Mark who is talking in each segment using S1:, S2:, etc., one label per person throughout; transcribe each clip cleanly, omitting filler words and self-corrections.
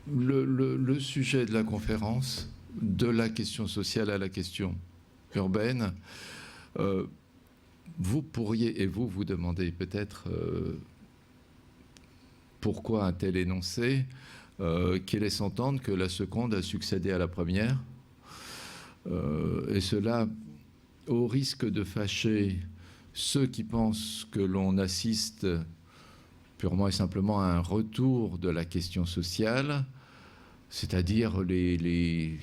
S1: le sujet de la conférence, de la question sociale à la question urbaine, vous pourriez, et vous demandez peut-être pourquoi un tel énoncé, qui laisse entendre que la seconde a succédé à la première, et cela au risque de fâcher ceux qui pensent que l'on assiste purement et simplement à un retour de la question sociale, c'est-à-dire les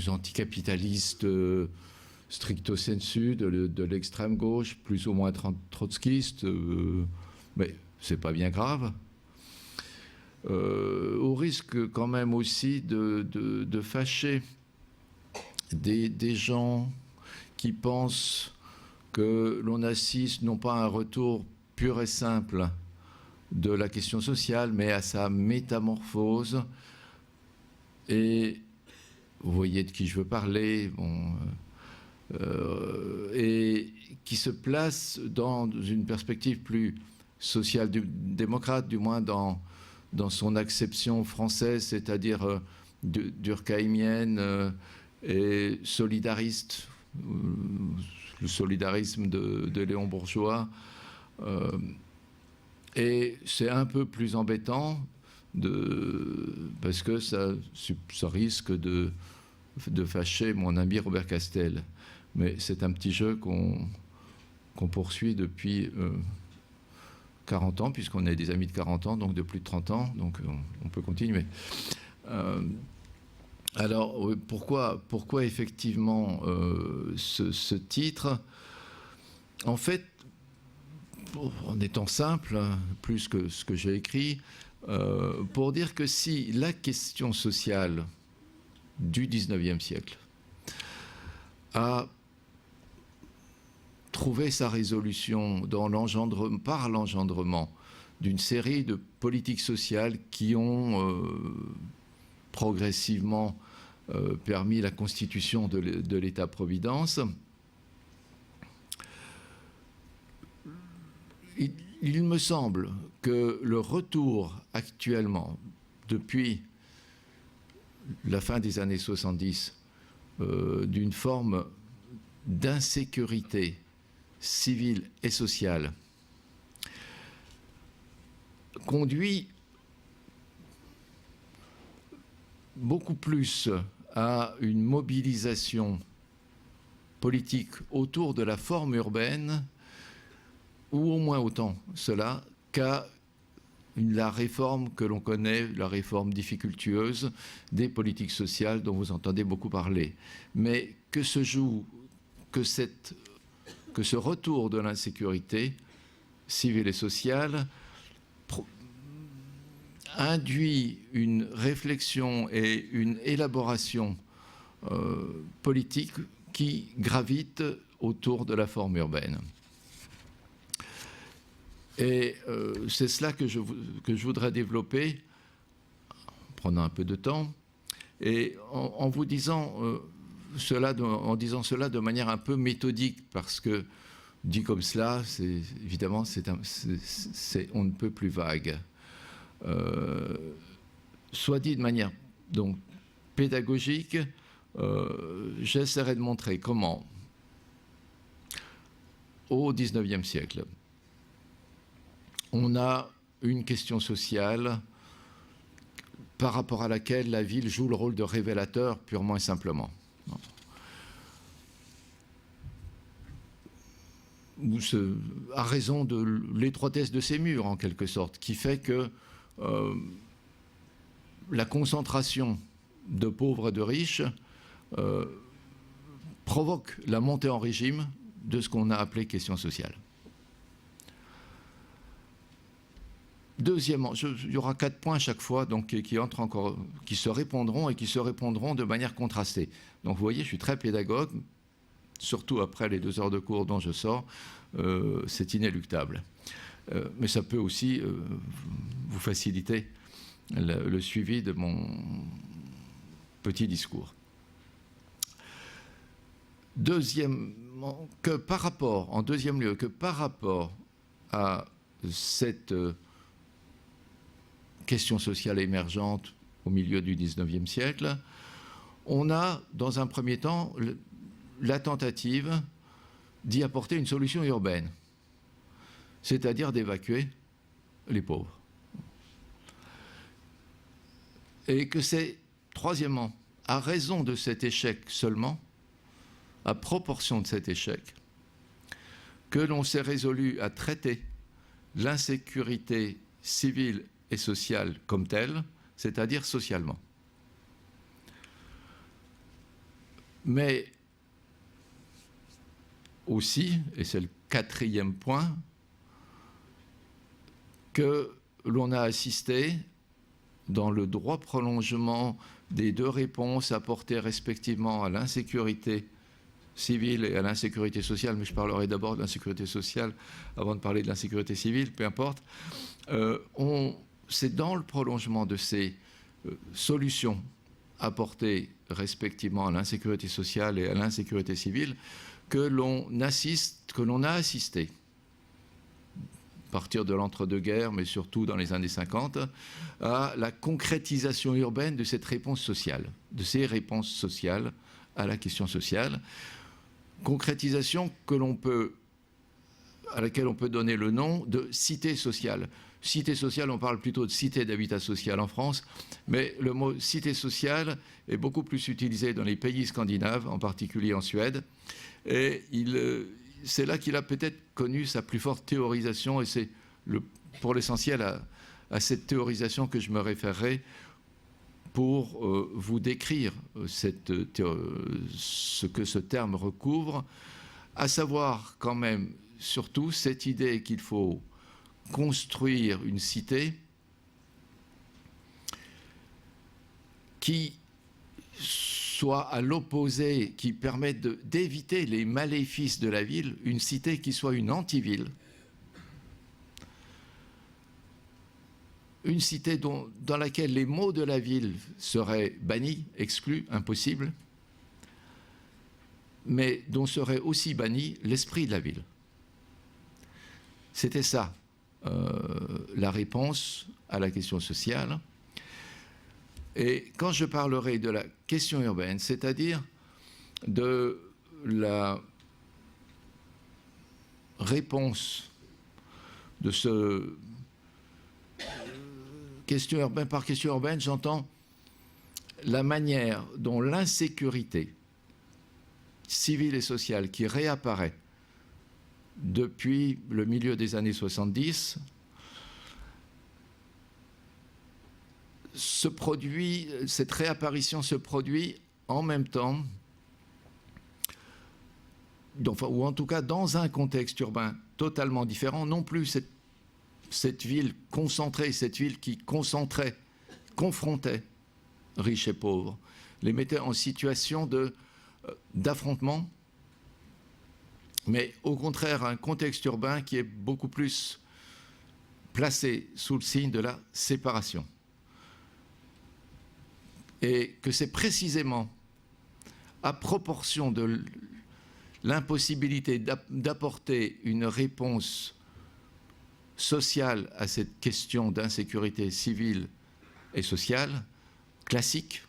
S1: anticapitalistes stricto sensu de l'extrême gauche, plus ou moins trotskistes, mais c'est pas bien grave. Au risque quand même aussi de fâcher des gens qui pensent que l'on assiste non pas à un retour pur et simple de la question sociale, mais à sa métamorphose. Et vous voyez de qui je veux parler, bon, et qui se place dans une perspective plus social-démocrate, du moins dans son acception française, c'est-à-dire durkheimienne et solidariste, le solidarisme de Léon Bourgeois. Et c'est un peu plus embêtant parce que ça risque de fâcher mon ami Robert Castel. Mais c'est un petit jeu qu'on poursuit depuis 40 ans, puisqu'on est des amis de 40 ans, donc de plus de 30 ans, donc on peut continuer. Alors, pourquoi effectivement ce titre? En fait, en étant simple, plus que ce que j'ai écrit, pour dire que si la question sociale du XIXe siècle a trouvé sa résolution par l'engendrement d'une série de politiques sociales qui ont progressivement permis la constitution de l'État-providence, il me semble que le retour actuellement, depuis la fin des années 70, d'une forme d'insécurité civile et sociale, conduit beaucoup plus à une mobilisation politique autour de la forme urbaine, ou au moins autant cela, qu'à la réforme que l'on connaît, la réforme difficultueuse des politiques sociales dont vous entendez beaucoup parler. Mais que ce retour de l'insécurité civile et sociale induit une réflexion et une élaboration politique qui gravitent autour de la forme urbaine. Et c'est cela que je voudrais développer, en prenant un peu de temps, et en vous disant en disant cela de manière un peu méthodique, parce que dit comme cela, évidemment, on ne peut plus vague. Soit dit de manière donc pédagogique, j'essaierai de montrer comment, au XIXe siècle, on a une question sociale par rapport à laquelle la ville joue le rôle de révélateur purement et simplement. À raison de l'étroitesse de ses murs, en quelque sorte, qui fait que la concentration de pauvres et de riches provoque la montée en régime de ce qu'on a appelé question sociale. Deuxièmement, il y aura 4 points à chaque fois donc, qui se répondront et qui se répondront de manière contrastée. Donc vous voyez, je suis très pédagogue, surtout après les 2 heures de cours dont je sors, c'est inéluctable. Mais ça peut aussi vous faciliter le suivi de mon petit discours. Deuxièmement, en deuxième lieu, que par rapport à cette question sociale émergente au milieu du XIXe siècle, on a, dans un premier temps, la tentative d'y apporter une solution urbaine, c'est-à-dire d'évacuer les pauvres. Et que c'est, troisièmement, à raison de cet échec seulement, à proportion de cet échec, que l'on s'est résolu à traiter l'insécurité civile et sociale comme telle, c'est-à-dire socialement. Mais aussi, et c'est le quatrième point, que l'on a assisté dans le droit prolongement des deux réponses apportées respectivement à l'insécurité civile et à l'insécurité sociale, mais je parlerai d'abord de l'insécurité sociale avant de parler de l'insécurité civile, peu importe. C'est dans le prolongement de ces solutions apportées respectivement à l'insécurité sociale et à l'insécurité civile que l'on a assisté, à partir de l'entre-deux-guerres, mais surtout dans les années 50, à la concrétisation urbaine de cette réponse sociale, de ces réponses sociales à la question sociale. Concrétisation à laquelle on peut donner le nom de cité sociale. Cité sociale, on parle plutôt de cité d'habitat social en France, mais le mot cité sociale est beaucoup plus utilisé dans les pays scandinaves, en particulier en Suède. Et c'est là qu'il a peut-être connu sa plus forte théorisation, et c'est pour l'essentiel à cette théorisation que je me référerai pour vous décrire ce que ce terme recouvre, à savoir quand même surtout cette idée qu'il faut construire une cité qui soit à l'opposé, qui permette d'éviter les maléfices de la ville, une cité qui soit une antiville, une cité dans laquelle les maux de la ville seraient bannis, exclus, impossibles, mais dont serait aussi banni l'esprit de la ville. C'était ça, la réponse à la question sociale. Et quand je parlerai de la question urbaine, c'est-à-dire de la réponse de ce question urbaine, par question urbaine, j'entends la manière dont l'insécurité civile et sociale qui réapparaît depuis le milieu des années 70 cette réapparition se produit en même temps, ou en tout cas dans un contexte urbain totalement différent, non plus cette ville concentrée, cette ville qui confrontait riches et pauvres, les mettait en situation d'affrontement, mais au contraire un contexte urbain qui est beaucoup plus placé sous le signe de la séparation. Et que c'est précisément à proportion de l'impossibilité d'apporter une réponse sociale à cette question d'insécurité civile et sociale, classique,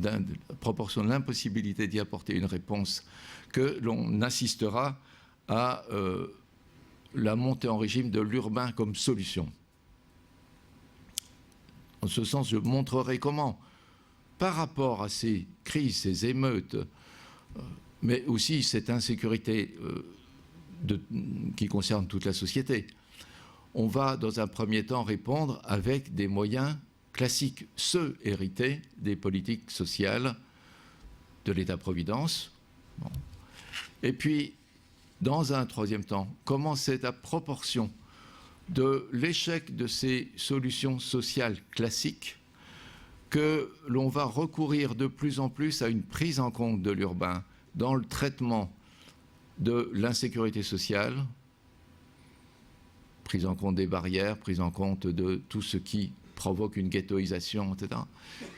S1: à proportion de l'impossibilité d'y apporter une réponse, que l'on assistera à la montée en régime de l'urbain comme solution. En ce sens, je montrerai comment, par rapport à ces crises, ces émeutes, mais aussi cette insécurité qui concerne toute la société, on va dans un premier temps répondre avec des moyens classiques, ceux hérités des politiques sociales de l'État-providence. Bon. Et puis, dans un troisième temps, comment c'est à proportion de l'échec de ces solutions sociales classiques que l'on va recourir de plus en plus à une prise en compte de l'urbain dans le traitement de l'insécurité sociale, prise en compte des barrières, prise en compte de tout ce qui provoque une ghettoisation, etc.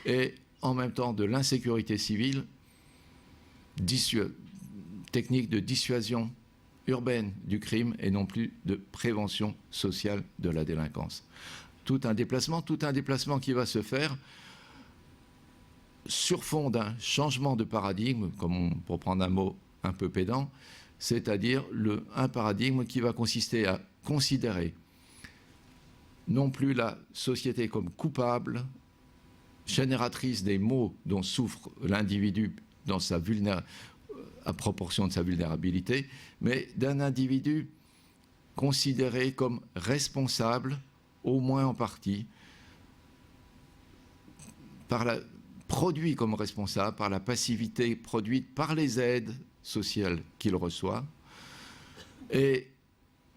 S1: Et en même temps de l'insécurité civile, technique de dissuasion urbaine du crime et non plus de prévention sociale de la délinquance. Tout un déplacement qui va se faire sur fond d'un changement de paradigme, pour prendre un mot un peu pédant, c'est-à-dire un paradigme qui va consister à considérer non plus la société comme coupable, génératrice des maux dont souffre l'individu à proportion de sa vulnérabilité, mais d'un individu considéré comme responsable, au moins en partie, produit comme responsable par la passivité produite par les aides sociales qu'il reçoit, et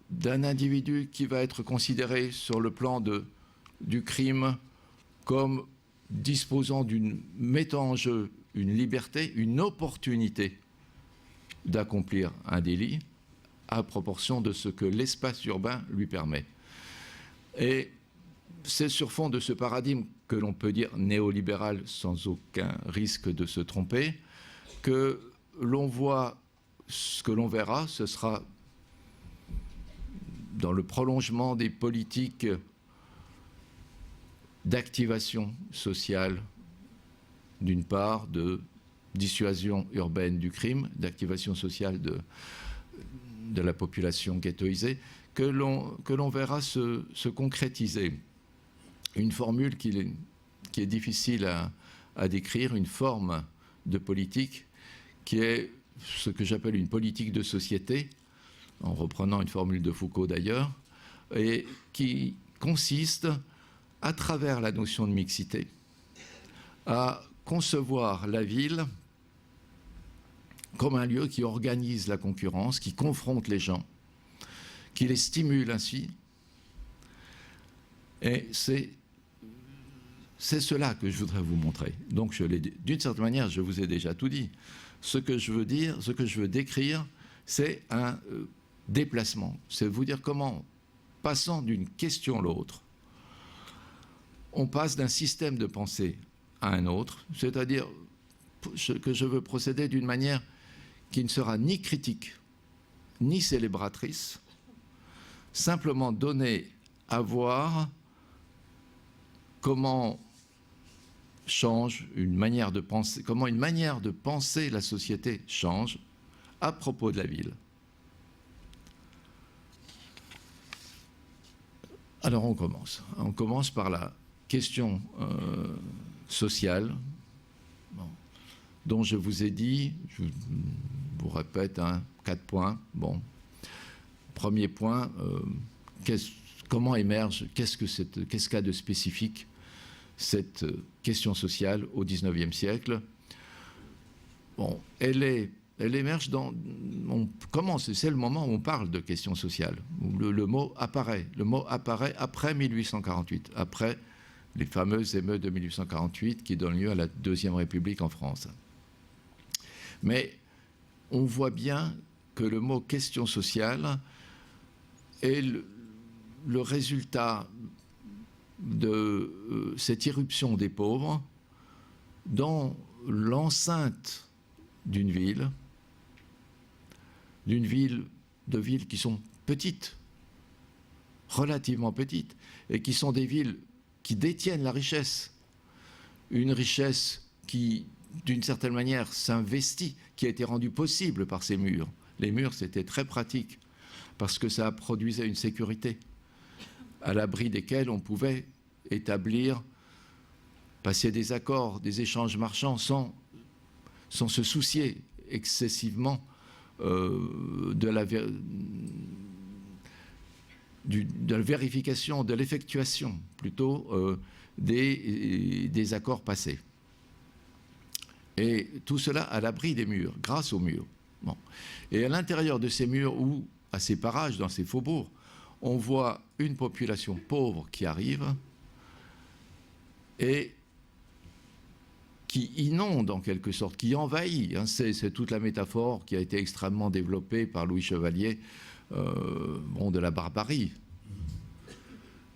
S1: d'un individu qui va être considéré sur le plan du crime comme mettant en jeu une liberté, une opportunité d'accomplir un délit à proportion de ce que l'espace urbain lui permet. Et c'est sur fond de ce paradigme que l'on peut dire néolibéral sans aucun risque de se tromper, que l'on voit, ce que l'on verra, ce sera dans le prolongement des politiques d'activation sociale, d'une part, de dissuasion urbaine du crime, d'activation sociale de la population ghettoisée, que l'on verra se concrétiser. Une formule qui est difficile à décrire, une forme de politique qui est ce que j'appelle une politique de société, en reprenant une formule de Foucault d'ailleurs, et qui consiste, à travers la notion de mixité, à concevoir la ville comme un lieu qui organise la concurrence, qui confronte les gens, qui les stimule ainsi. Et c'est cela que je voudrais vous montrer. Donc, d'une certaine manière, je vous ai déjà tout dit. Ce que je veux décrire, c'est un déplacement. C'est vous dire comment, passant d'une question à l'autre, on passe d'un système de pensée à un autre, c'est-à-dire que je veux procéder d'une manière qui ne sera ni critique, ni célébratrice, simplement donner à voir comment change une manière de penser, comment une manière de penser la société change à propos de la ville. Alors on commence. On commence par la question sociale, dont je vous ai dit, je vous répète, 4 points. Bon, premier point, comment émerge, qu'est-ce qu'a de spécifique cette question sociale au XIXe siècle? Bon, elle émerge c'est le moment où on parle de question sociale, où le mot apparaît. Le mot apparaît après 1848, après les fameuses émeutes de 1848 qui donnent lieu à la Deuxième République en France. Mais on voit bien que le mot question sociale est le résultat de cette irruption des pauvres dans l'enceinte de villes qui sont petites, relativement petites, et qui sont des villes qui détiennent la richesse, une richesse qui, d'une certaine manière, s'investit, qui a été rendue possible par ces murs. Les murs, c'était très pratique, parce que ça produisait une sécurité, à l'abri desquels on pouvait passer des accords, des échanges marchands, sans se soucier excessivement de la vérification, de l'effectuation plutôt des accords passés. Et tout cela à l'abri des murs, grâce aux murs. Bon. Et à l'intérieur de ces murs ou à ces parages, dans ces faubourgs, on voit une population pauvre qui arrive et qui inonde en quelque sorte, qui envahit. Hein, c'est toute la métaphore qui a été extrêmement développée par Louis Chevalier de la barbarie.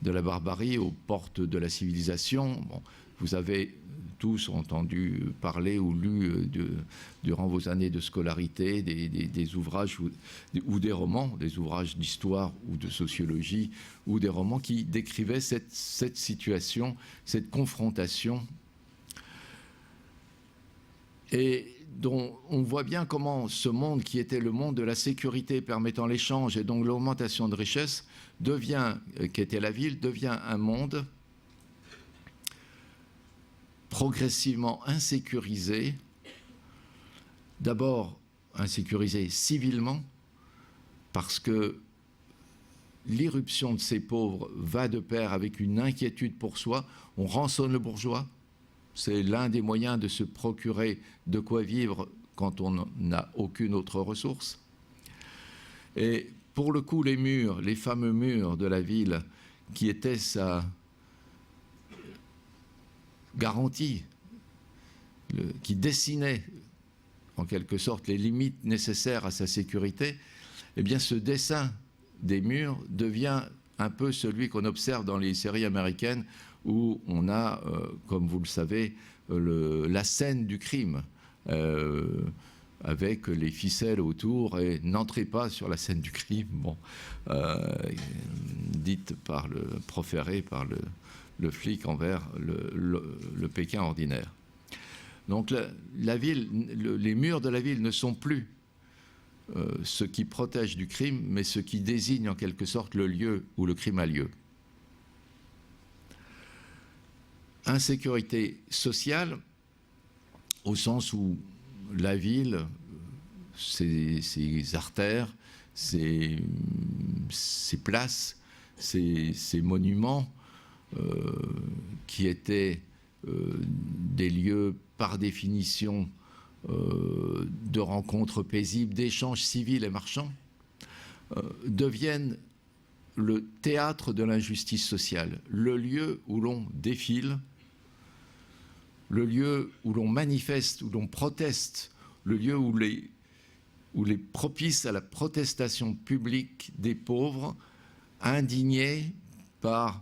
S1: De la barbarie aux portes de la civilisation. Bon, vous avez tous entendu parler ou lu durant vos années de scolarité des ouvrages ou des romans, des ouvrages d'histoire ou de sociologie, ou des romans qui décrivaient cette situation, cette confrontation et dont on voit bien comment ce monde qui était le monde de la sécurité permettant l'échange et donc l'augmentation de richesse qui était la ville, devient un monde progressivement insécurisé, d'abord insécurisé civilement, parce que l'irruption de ces pauvres va de pair avec une inquiétude pour soi. On rançonne le bourgeois. C'est l'un des moyens de se procurer de quoi vivre quand on n'a aucune autre ressource. Et pour le coup, les murs, les fameux murs de la ville, qui étaient sa garantie, qui dessinaient en quelque sorte les limites nécessaires à sa sécurité, eh bien ce dessin des murs devient un peu celui qu'on observe dans les séries américaines où on a, comme vous le savez, la scène du crime avec les ficelles autour et n'entrez pas sur la scène du crime, bon, proférée par le flic envers le Pékin ordinaire. Donc la ville, les murs de la ville ne sont plus ce qui protège du crime, mais ce qui désigne en quelque sorte le lieu où le crime a lieu. Insécurité sociale, au sens où la ville, ses artères, ses places, ses monuments, qui étaient des lieux par définition de rencontres paisibles, d'échanges civils et marchands, deviennent le théâtre de l'injustice sociale, le lieu où l'on défile, le lieu où l'on manifeste, où l'on proteste, le lieu où les propices à la protestation publique des pauvres, indignés par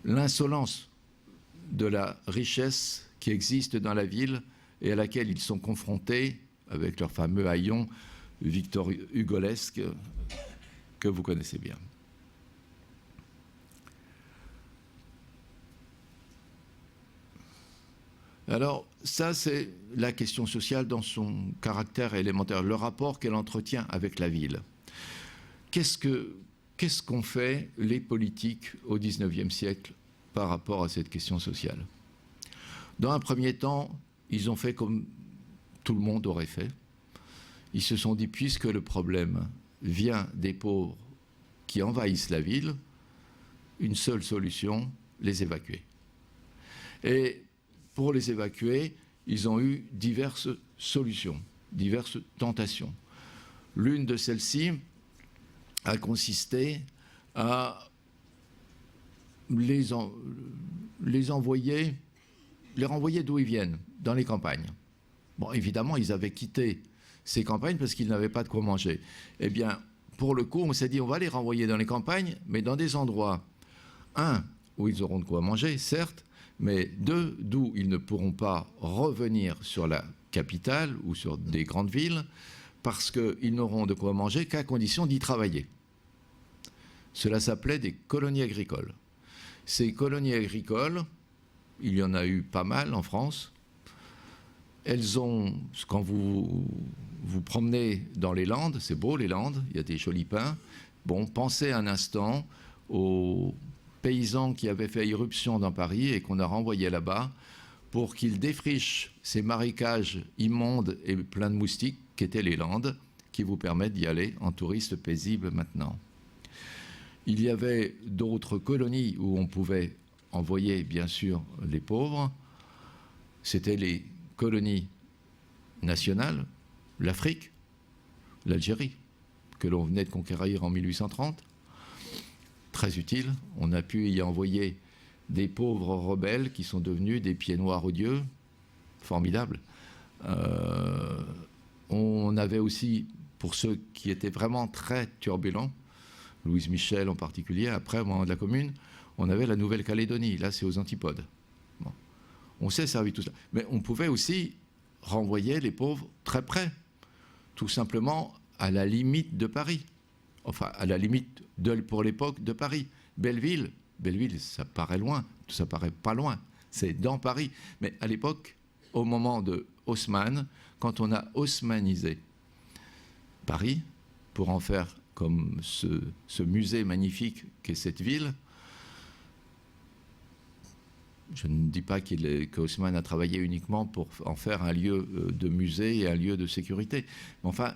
S1: l'insolence de la richesse qui existe dans la ville et à laquelle ils sont confrontés avec leur fameux haillon Victor Hugolesque que vous connaissez bien. Alors, ça, c'est la question sociale dans son caractère élémentaire, le rapport qu'elle entretient avec la ville. Qu'est-ce qu'ont fait les politiques au XIXe siècle par rapport à cette question sociale? Dans un premier temps, ils ont fait comme tout le monde aurait fait. Ils se sont dit, puisque le problème vient des pauvres qui envahissent la ville, une seule solution, les évacuer. Et pour les évacuer, ils ont eu diverses solutions, diverses tentations. L'une de celles-ci a consisté à les renvoyer d'où ils viennent, dans les campagnes. Bon, évidemment, ils avaient quitté ces campagnes parce qu'ils n'avaient pas de quoi manger. Eh bien, pour le coup, on s'est dit, on va les renvoyer dans les campagnes, mais dans des endroits, un, où ils auront de quoi manger, certes, mais deux, d'où ils ne pourront pas revenir sur la capitale ou sur des grandes villes, parce qu'ils n'auront de quoi manger qu'à condition d'y travailler. Cela s'appelait des colonies agricoles. Ces colonies agricoles, il y en a eu pas mal en France. Elles ont, quand vous vous promenez dans les Landes, c'est beau les Landes, il y a des jolis pins. Bon, pensez un instant aux paysans qui avaient fait irruption dans Paris et qu'on a renvoyés là-bas pour qu'ils défrichent ces marécages immondes et pleins de moustiques qu'étaient les Landes, qui vous permettent d'y aller en touriste paisible maintenant. Il y avait d'autres colonies où on pouvait envoyer, bien sûr, les pauvres. C'était les colonies nationales, l'Afrique, l'Algérie, que l'on venait de conquérir en 1830. Très utile. On a pu y envoyer des pauvres rebelles qui sont devenus des pieds noirs odieux. Formidable. On avait aussi, pour ceux qui étaient vraiment très turbulents, Louise Michel en particulier, après, au moment de la Commune, on avait la Nouvelle-Calédonie. Là, c'est aux antipodes. Bon. On s'est servi tout ça. Mais on pouvait aussi renvoyer les pauvres très près, tout simplement à la limite de Paris. Enfin, à la limite, pour l'époque, de Paris. Belleville, ça paraît loin, ça paraît pas loin. C'est dans Paris. Mais à l'époque, au moment de Haussmann, quand on a haussmannisé Paris, pour en faire comme ce musée magnifique qu'est cette ville. Je ne dis pas qu'Haussmann a travaillé uniquement pour en faire un lieu de musée et un lieu de sécurité. Mais enfin,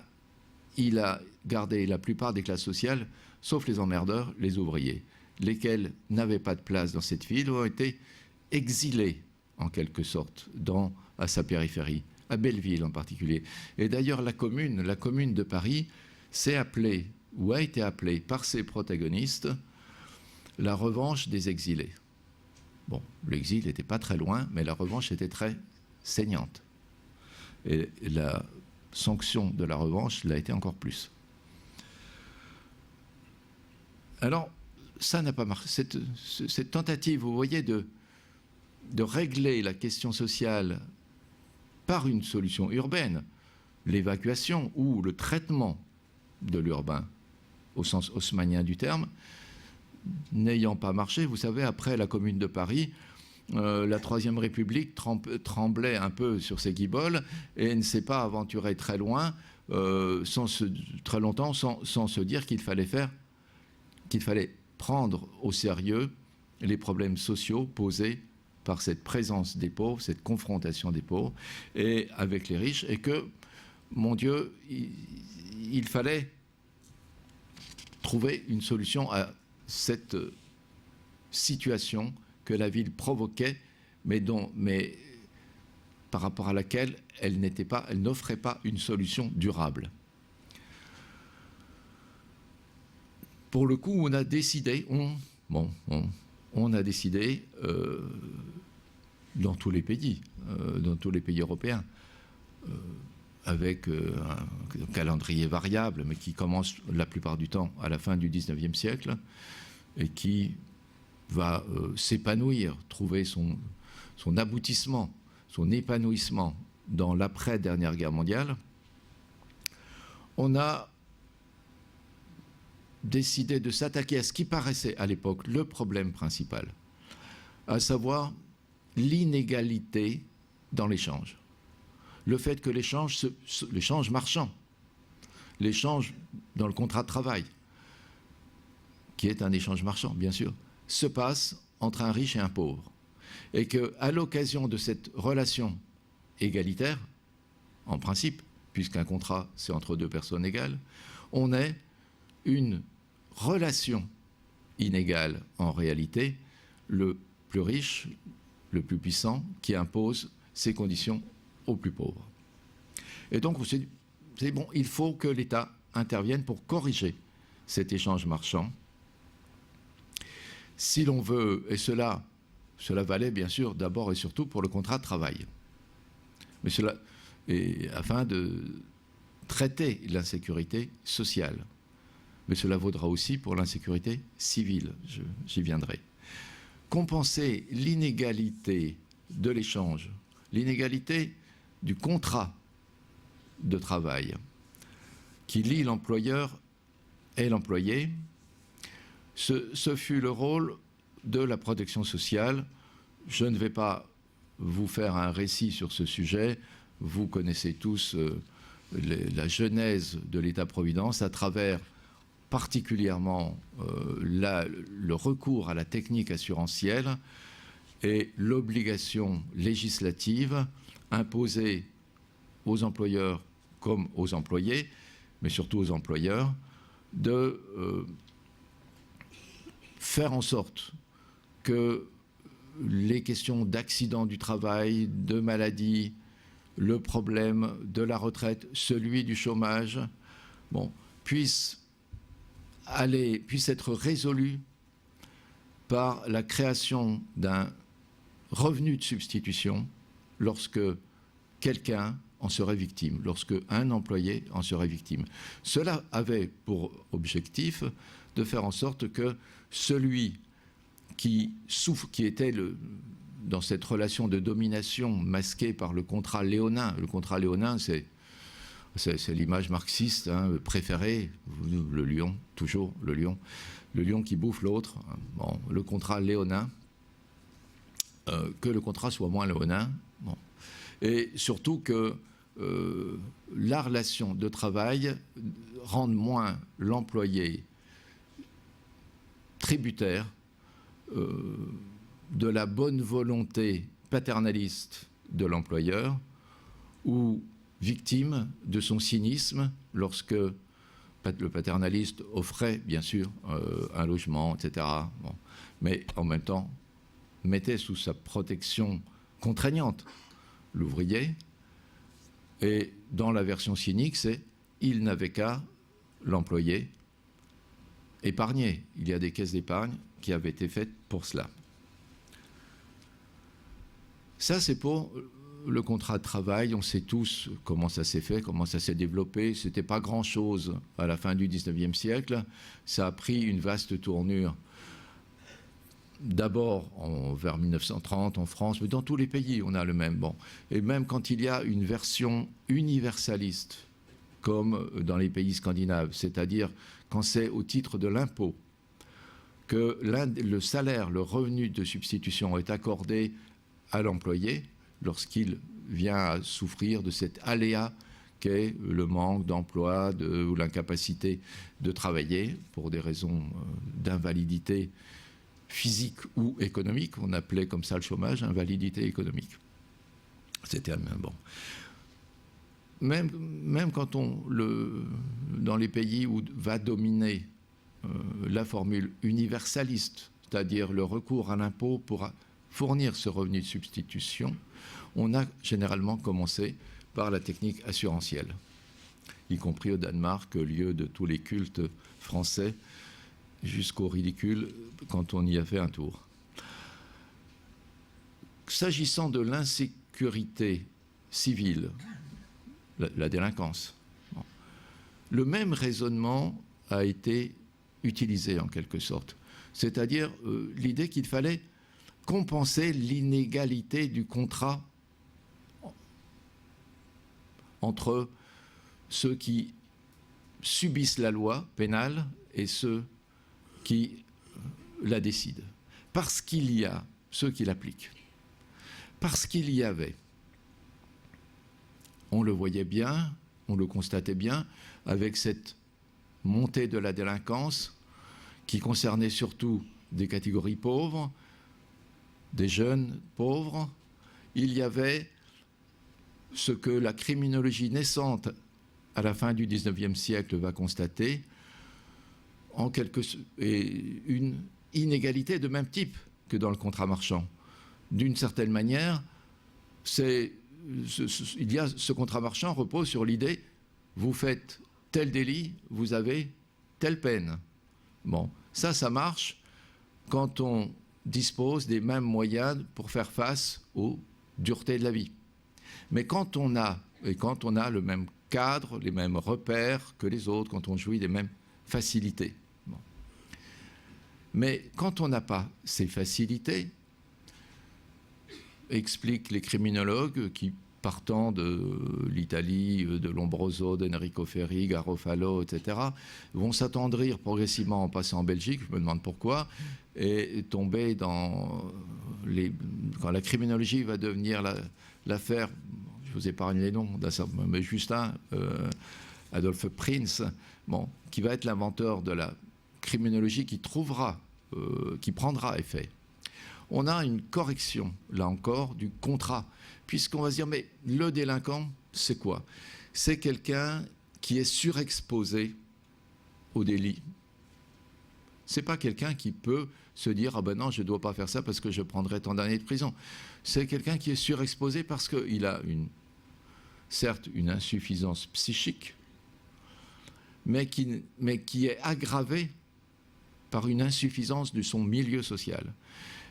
S1: il a gardé la plupart des classes sociales, sauf les emmerdeurs, les ouvriers, lesquels n'avaient pas de place dans cette ville, ont été exilés, en quelque sorte, à sa périphérie, à Belleville en particulier. Et d'ailleurs, la commune de Paris, s'est appelée, ou a été appelée par ses protagonistes, la revanche des exilés. Bon, l'exil n'était pas très loin, mais la revanche était très saignante. Et la sanction de la revanche l'a été encore plus. Alors, ça n'a pas marché. Cette tentative, vous voyez, de régler la question sociale par une solution urbaine, l'évacuation ou le traitement de l'urbain, au sens haussmannien du terme, n'ayant pas marché, vous savez, après la Commune de Paris, la Troisième République tremblait un peu sur ses guiboles et ne s'est pas aventurée très loin, très longtemps, sans se dire qu'il fallait prendre au sérieux les problèmes sociaux posés par cette présence des pauvres, cette confrontation des pauvres et avec les riches, et que, mon Dieu, il fallait trouver une solution à cette situation que la ville provoquait, mais par rapport à laquelle elle n'offrait pas une solution durable. Pour le coup, on a décidé, on a décidé dans tous les pays européens, avec un calendrier variable, mais qui commence la plupart du temps à la fin du XIXe siècle, et qui va s'épanouir, trouver son aboutissement, son épanouissement dans l'après-dernière guerre mondiale. On a décidé de s'attaquer à ce qui paraissait à l'époque le problème principal, à savoir l'inégalité dans l'échange. Le fait que l'échange marchand, l'échange dans le contrat de travail, qui est un échange marchand, bien sûr, se passe entre un riche et un pauvre. Et qu'à l'occasion de cette relation égalitaire, en principe, puisqu'un contrat, c'est entre deux personnes égales, on ait une relation inégale en réalité, le plus riche, le plus puissant, qui impose ses conditions aux plus pauvres. Et donc, on s'est dit, bon, il faut que l'État intervienne pour corriger cet échange marchand. Si l'on veut, et cela valait bien sûr d'abord et surtout pour le contrat de travail, mais afin de traiter l'insécurité sociale. Mais cela vaudra aussi pour l'insécurité civile, j'y viendrai. Compenser l'inégalité de l'échange, l'inégalité du contrat de travail qui lie l'employeur et l'employé, ce fut le rôle de la protection sociale. Je ne vais pas vous faire un récit sur ce sujet. Vous connaissez tous la genèse de l'État-providence à travers particulièrement le recours à la technique assurantielle et l'obligation législative imposée aux employeurs comme aux employés, mais surtout aux employeurs, de faire en sorte que les questions d'accident du travail, de maladie, le problème de la retraite, celui du chômage, puissent être résolus par la création d'un revenu de substitution lorsque quelqu'un en serait victime, lorsque un employé en serait victime. Cela avait pour objectif de faire en sorte que celui qui souffre, qui était dans cette relation de domination masquée par le contrat léonin. Le contrat léonin, c'est l'image marxiste préférée, le lion, toujours le lion qui bouffe l'autre. Bon, le contrat léonin, que le contrat soit moins léonin. Bon. Et surtout que la relation de travail rende moins l'employé tributaire de la bonne volonté paternaliste de l'employeur ou victime de son cynisme lorsque le paternaliste offrait, bien sûr, un logement, etc. Bon. Mais en même temps, mettait sous sa protection contraignante l'ouvrier. Et dans la version cynique, c'est « il n'avait qu'à l'employé épargner ». Il y a des caisses d'épargne qui avaient été faites pour cela. Ça, c'est pour le contrat de travail. On sait tous comment ça s'est fait, comment ça s'est développé. Ce n'était pas grand-chose à la fin du XIXe siècle. Ça a pris une vaste tournure. D'abord vers 1930 en France, mais dans tous les pays, on a le même. Bon. Et même quand il y a une version universaliste, comme dans les pays scandinaves, c'est-à-dire quand c'est au titre de l'impôt, que le salaire, le revenu de substitution est accordé à l'employé lorsqu'il vient à souffrir de cet aléa qu'est le manque d'emploi ou l'incapacité de travailler pour des raisons d'invalidité physique ou économique. On appelait comme ça le chômage invalidité économique. C'était bon. Même quand dans les pays où va dominer la formule universaliste, c'est-à-dire le recours à l'impôt pour fournir ce revenu de substitution, on a généralement commencé par la technique assurantielle, y compris au Danemark, lieu de tous les cultes français, jusqu'au ridicule quand on y a fait un tour. S'agissant de l'insécurité civile, la délinquance, le même raisonnement a été utilisé en quelque sorte, c'est-à-dire l'idée qu'il fallait compenser l'inégalité du contrat entre ceux qui subissent la loi pénale et ceux qui la décident. Parce qu'il y a ceux qui l'appliquent. Parce qu'il y avait, on le voyait bien, on le constatait bien, avec cette montée de la délinquance qui concernait surtout des catégories pauvres, des jeunes pauvres, il y avait ce que la criminologie naissante à la fin du XIXe siècle va constater, et une inégalité de même type que dans le contrat marchand. D'une certaine manière, ce contrat marchand repose sur l'idée vous faites tel délit, vous avez telle peine. Bon, ça marche quand on dispose des mêmes moyens pour faire face aux duretés de la vie. Mais quand on a le même cadre, les mêmes repères que les autres, quand on jouit des mêmes facilités. Bon. Mais quand on n'a pas ces facilités, expliquent les criminologues qui, partant de l'Italie, de Lombroso, d'Enrico Ferri, Garofalo, etc., vont s'attendrir progressivement en passant en Belgique, je me demande pourquoi, et tomber quand la criminologie va devenir l'affaire, je vous épargne les noms, mais Justin, Adolphe Prinz, bon, qui va être l'inventeur de la criminologie qui prendra effet. On a une correction, là encore, du contrat, puisqu'on va se dire, mais le délinquant, c'est quoi? C'est quelqu'un qui est surexposé au délit. C'est pas quelqu'un qui peut se dire, ah ben non, je ne dois pas faire ça parce que je prendrai tant d'années de prison. C'est quelqu'un qui est surexposé parce qu'il a certes une insuffisance psychique, mais qui est aggravée par une insuffisance de son milieu social.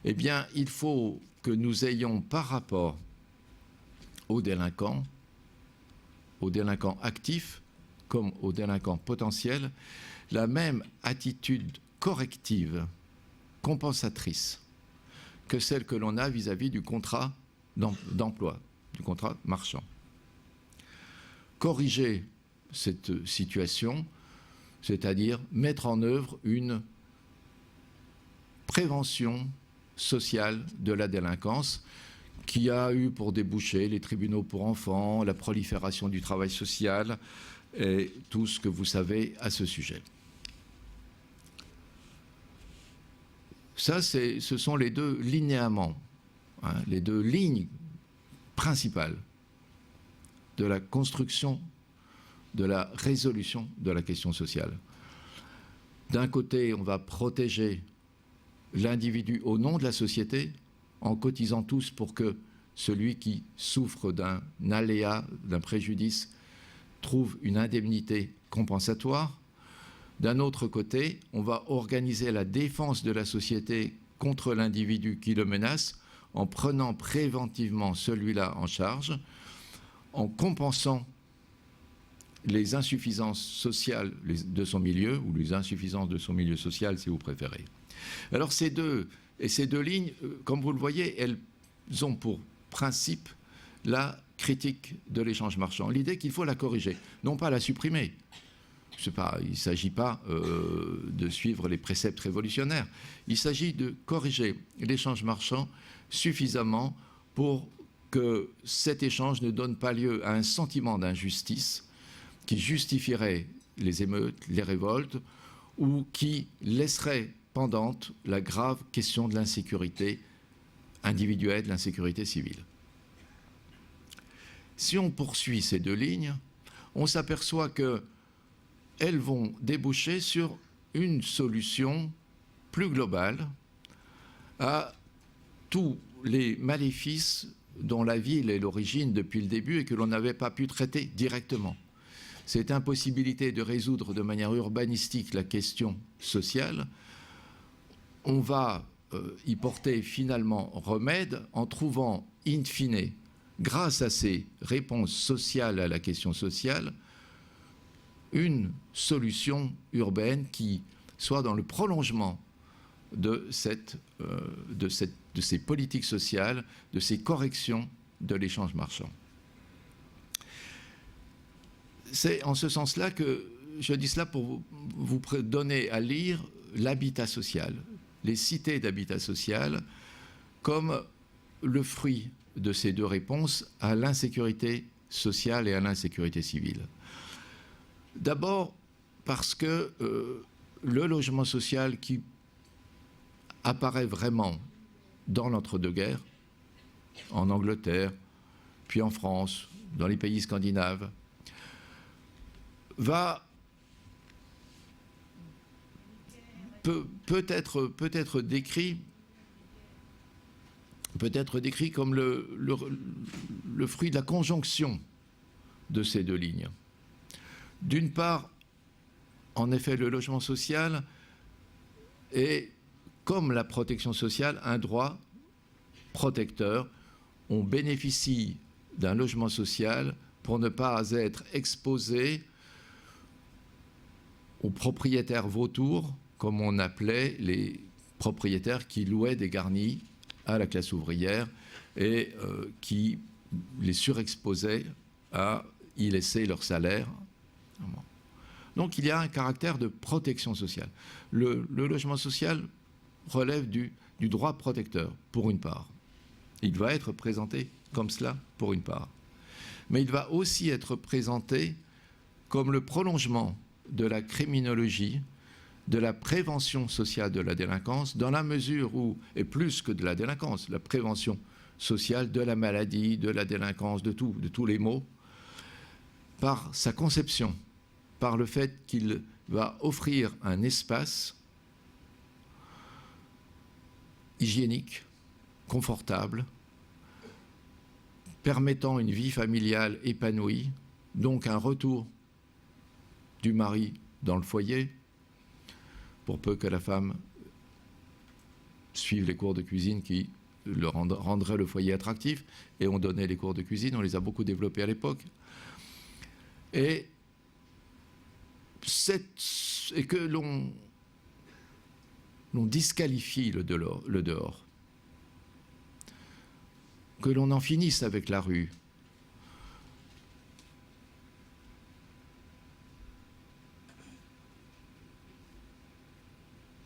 S1: Eh bien, il faut que nous ayons par rapport aux délinquants actifs comme aux délinquants potentiels, la même attitude corrective, compensatrice, que celle que l'on a vis-à-vis du contrat d'emploi, du contrat marchand. Corriger cette situation, c'est-à-dire mettre en œuvre une prévention sociale de la délinquance qui a eu pour débouché les tribunaux pour enfants, la prolifération du travail social et tout ce que vous savez à ce sujet. Ça, ce sont les deux linéaments, hein, les deux lignes principales de la construction, de la résolution de la question sociale. D'un côté, on va protéger l'individu au nom de la société en cotisant tous pour que celui qui souffre d'un aléa, d'un préjudice, trouve une indemnité compensatoire. D'un autre côté, on va organiser la défense de la société contre l'individu qui le menace en prenant préventivement celui-là en charge, en compensant les insuffisances sociales de son milieu, ou les insuffisances de son milieu social, si vous préférez. Alors ces deux lignes, comme vous le voyez, elles ont pour principe la critique de l'échange marchand. L'idée qu'il faut la corriger, non pas la supprimer. Il ne s'agit pas de suivre les préceptes révolutionnaires. Il s'agit de corriger l'échange marchand suffisamment pour que cet échange ne donne pas lieu à un sentiment d'injustice qui justifierait les émeutes, les révoltes, ou qui laisserait pendante la grave question de l'insécurité individuelle, de l'insécurité civile. Si on poursuit ces deux lignes, on s'aperçoit qu'elles vont déboucher sur une solution plus globale à tous les maléfices dont la ville est l'origine depuis le début et que l'on n'avait pas pu traiter directement. Cette impossibilité de résoudre de manière urbanistique la question sociale, on va y porter finalement remède en trouvant, in fine, grâce à ces réponses sociales à la question sociale, une solution urbaine qui soit dans le prolongement de ces politiques sociales, de ces corrections de l'échange marchand. C'est en ce sens-là que je dis cela pour vous donner à lire l'habitat social, les cités d'habitat social, comme le fruit de ces deux réponses à l'insécurité sociale et à l'insécurité civile. D'abord parce que le logement social qui apparaît vraiment dans l'entre-deux-guerres, en Angleterre, puis en France, dans les pays scandinaves, peut être décrit comme le fruit de la conjonction de ces deux lignes. D'une part, en effet, le logement social est, comme la protection sociale, un droit protecteur. On bénéficie d'un logement social pour ne pas être exposé aux propriétaires vautours, comme on appelait les propriétaires qui louaient des garnis à la classe ouvrière et qui les surexposaient à y laisser leur salaire. Donc il y a un caractère de protection sociale. Le logement social relève du droit protecteur, pour une part. Il va être présenté comme cela, pour une part. Mais il va aussi être présenté comme le prolongement de la criminologie, de la prévention sociale de la délinquance, dans la mesure où, et plus que de la délinquance, la prévention sociale de la maladie, de la délinquance, de tous les maux, par sa conception, par le fait qu'il va offrir un espace hygiénique, confortable, permettant une vie familiale épanouie, donc un retour du mari dans le foyer, pour peu que la femme suive les cours de cuisine qui le rendraient le foyer attractif, et on donnait les cours de cuisine, on les a beaucoup développés à l'époque, et que l'on disqualifie le dehors, que l'on en finisse avec la rue.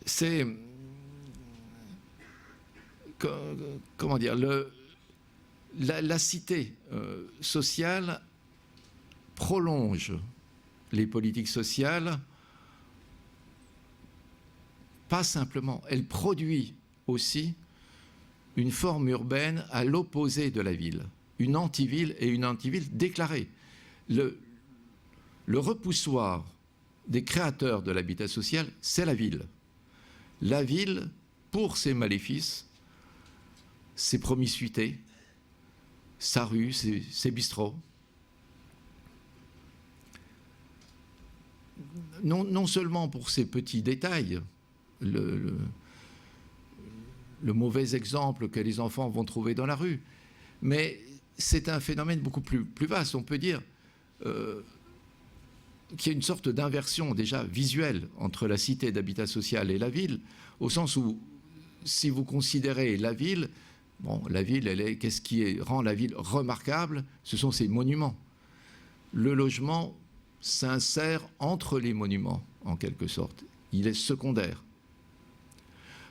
S1: C'est, comment dire, la cité sociale prolonge les politiques sociales, pas simplement, elle produit aussi une forme urbaine à l'opposé de la ville, une antiville et une antiville déclarée. Le repoussoir des créateurs de l'habitat social, c'est la ville. La ville, pour ses maléfices, ses promiscuités, sa rue, ses bistrots. Non seulement pour ces petits détails, le mauvais exemple que les enfants vont trouver dans la rue, mais c'est un phénomène beaucoup plus vaste. On peut dire qu'il y a une sorte d'inversion déjà visuelle entre la cité d'habitat social et la ville, au sens où, si vous considérez la ville, bon, la ville, qu'est-ce qui rend la ville remarquable? Ce sont ses monuments. Le logement s'insère entre les monuments, en quelque sorte. Il est secondaire.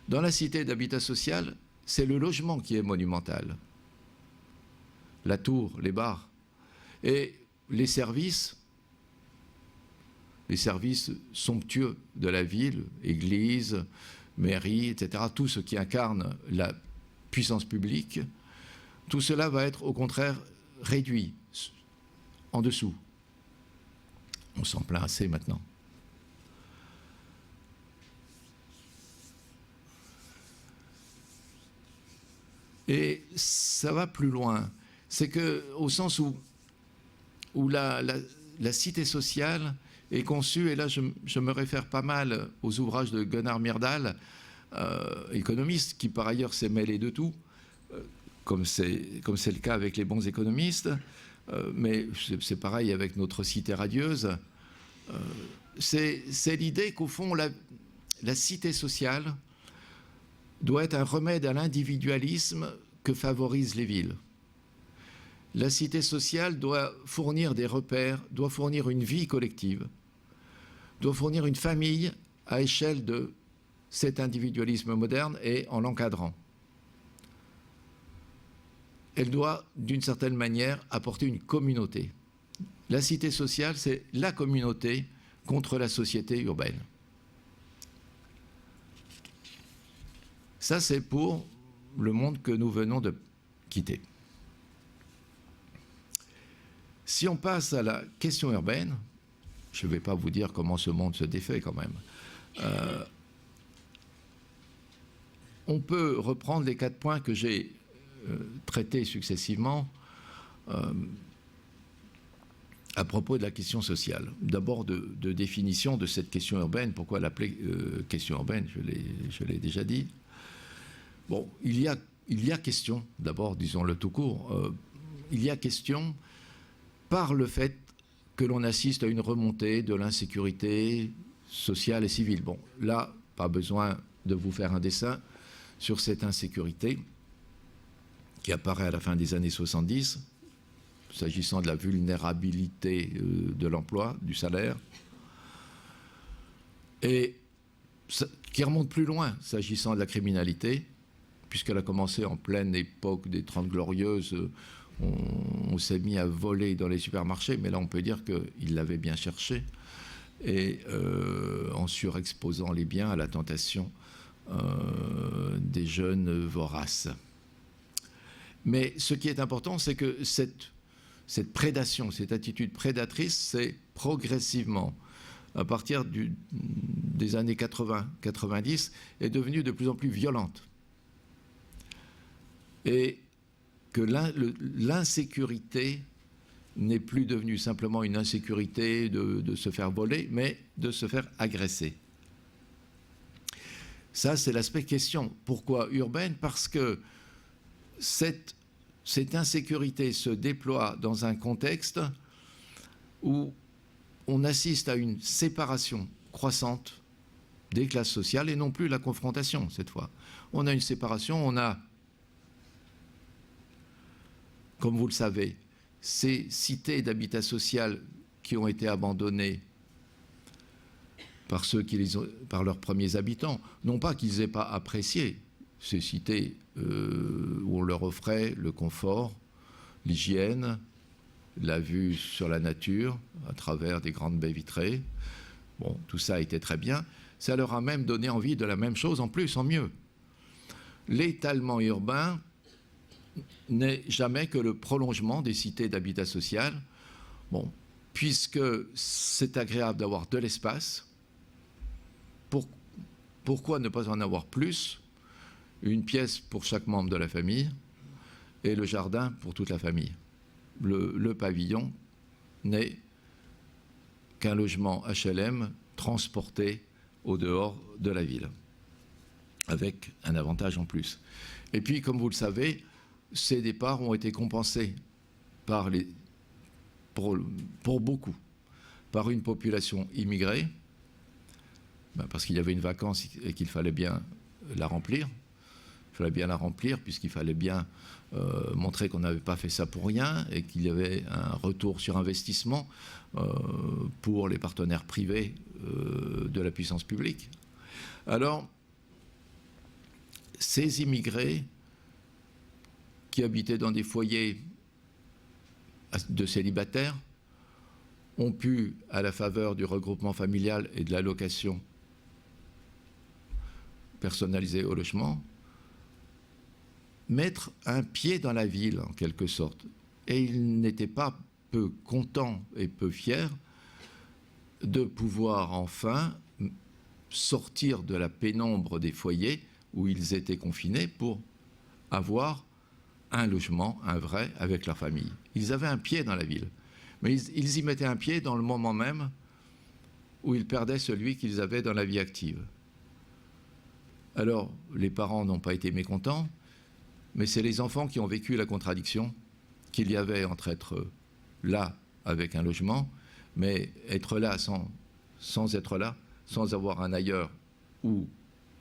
S1: Dans la cité d'habitat social, c'est le logement qui est monumental. La tour, les bars. Et les services somptueux de la ville, églises, mairies, etc., tout ce qui incarne la puissance publique, tout cela va être au contraire réduit en dessous. On s'en plaint assez maintenant. Et ça va plus loin. C'est qu'au sens où la cité sociale est conçue, et là je me réfère pas mal aux ouvrages de Gunnar Myrdal, économiste, qui par ailleurs s'est mêlé de tout, comme c'est le cas avec les bons économistes, mais c'est pareil avec notre cité radieuse. C'est l'idée qu'au fond, la cité sociale doit être un remède à l'individualisme que favorisent les villes. La cité sociale doit fournir des repères, doit fournir une vie collective, doit fournir une famille à échelle de cet individualisme moderne et en l'encadrant. Elle doit, d'une certaine manière, apporter une communauté. La cité sociale, c'est la communauté contre la société urbaine. Ça, c'est pour le monde que nous venons de quitter. Si on passe à la question urbaine, je ne vais pas vous dire comment ce monde se défait quand même. On peut reprendre les 4 points que j'ai traités successivement à propos de la question sociale. D'abord de définition de cette question urbaine. Pourquoi l'appeler question urbaine? Je l'ai déjà dit. Bon, il y a question, d'abord, disons-le tout court, il y a question par le fait que l'on assiste à une remontée de l'insécurité sociale et civile. Bon, là, pas besoin de vous faire un dessin sur cette insécurité qui apparaît à la fin des années 70, s'agissant de la vulnérabilité de l'emploi, du salaire, et qui remonte plus loin, s'agissant de la criminalité, puisqu'elle a commencé en pleine époque des 30 Glorieuses. On s'est mis à voler dans les supermarchés, mais là on peut dire qu'ils l'avaient bien cherché, et en surexposant les biens à la tentation des jeunes voraces. Mais ce qui est important, c'est que cette prédation, cette attitude prédatrice, c'est progressivement, à partir des années 80-90, est devenue de plus en plus violente. Et que l'insécurité n'est plus devenue simplement une insécurité de se faire voler, mais de se faire agresser. Ça, c'est l'aspect question. Pourquoi urbaine? Parce que cette insécurité se déploie dans un contexte où on assiste à une séparation croissante des classes sociales et non plus la confrontation, cette fois. On a une séparation, on a, comme vous le savez, ces cités d'habitat social qui ont été abandonnées par par leurs premiers habitants. Non pas qu'ils n'aient pas apprécié ces cités où on leur offrait le confort, l'hygiène, la vue sur la nature à travers des grandes baies vitrées. Bon, tout ça a été très bien. Ça leur a même donné envie de la même chose en plus, en mieux. L'étalement urbain n'est jamais que le prolongement des cités d'habitat social. Bon, puisque c'est agréable d'avoir de l'espace, pourquoi ne pas en avoir plus? Une pièce pour chaque membre de la famille et le jardin pour toute la famille. Le pavillon n'est qu'un logement HLM transporté au dehors de la ville, avec un avantage en plus. Et puis, comme vous le savez, ces départs ont été compensés par pour beaucoup par une population immigrée, parce qu'il y avait une vacance et qu'il fallait bien la remplir. Il fallait bien la remplir puisqu'il fallait bien montrer qu'on n'avait pas fait ça pour rien et qu'il y avait un retour sur investissement pour les partenaires privés de la puissance publique. Alors, ces immigrés qui habitaient dans des foyers de célibataires ont pu, à la faveur du regroupement familial et de l'allocation personnalisée au logement, mettre un pied dans la ville, en quelque sorte. Et ils n'étaient pas peu contents et peu fiers de pouvoir enfin sortir de la pénombre des foyers où ils étaient confinés pour avoir un logement, un vrai, avec leur famille. Ils avaient un pied dans la ville, mais ils y mettaient un pied dans le moment même où ils perdaient celui qu'ils avaient dans la vie active. Alors, les parents n'ont pas été mécontents, mais c'est les enfants qui ont vécu la contradiction qu'il y avait entre être là avec un logement, mais être là sans être là, sans avoir un ailleurs où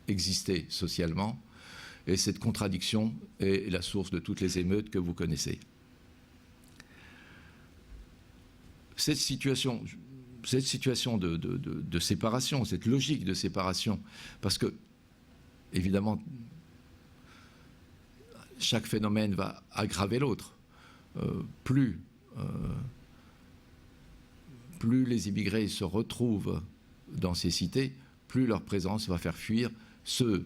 S1: exister socialement. Et cette contradiction est la source de toutes les émeutes que vous connaissez. Cette situation de séparation, cette logique de séparation, parce que, évidemment, chaque phénomène va aggraver l'autre. Plus les immigrés se retrouvent dans ces cités, plus leur présence va faire fuir ceux,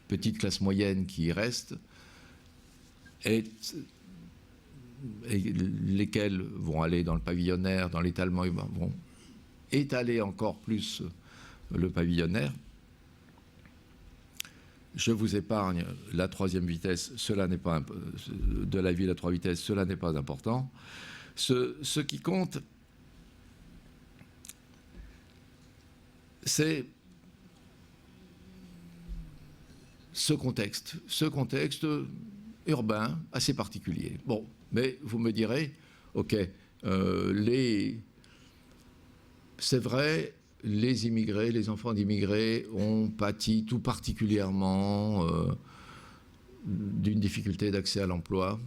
S1: petite classe moyenne qui y reste, et lesquels vont aller dans le pavillonnaire, dans l'étalement urbain, vont étaler encore plus le pavillonnaire. Je vous épargne la troisième vitesse, cela n'est pas de la ville à 3 vitesses, cela n'est pas important. Ce qui compte, c'est ce contexte urbain assez particulier. Bon, mais vous me direz, ok, c'est vrai, les immigrés, les enfants d'immigrés ont pâti tout particulièrement d'une difficulté d'accès à l'emploi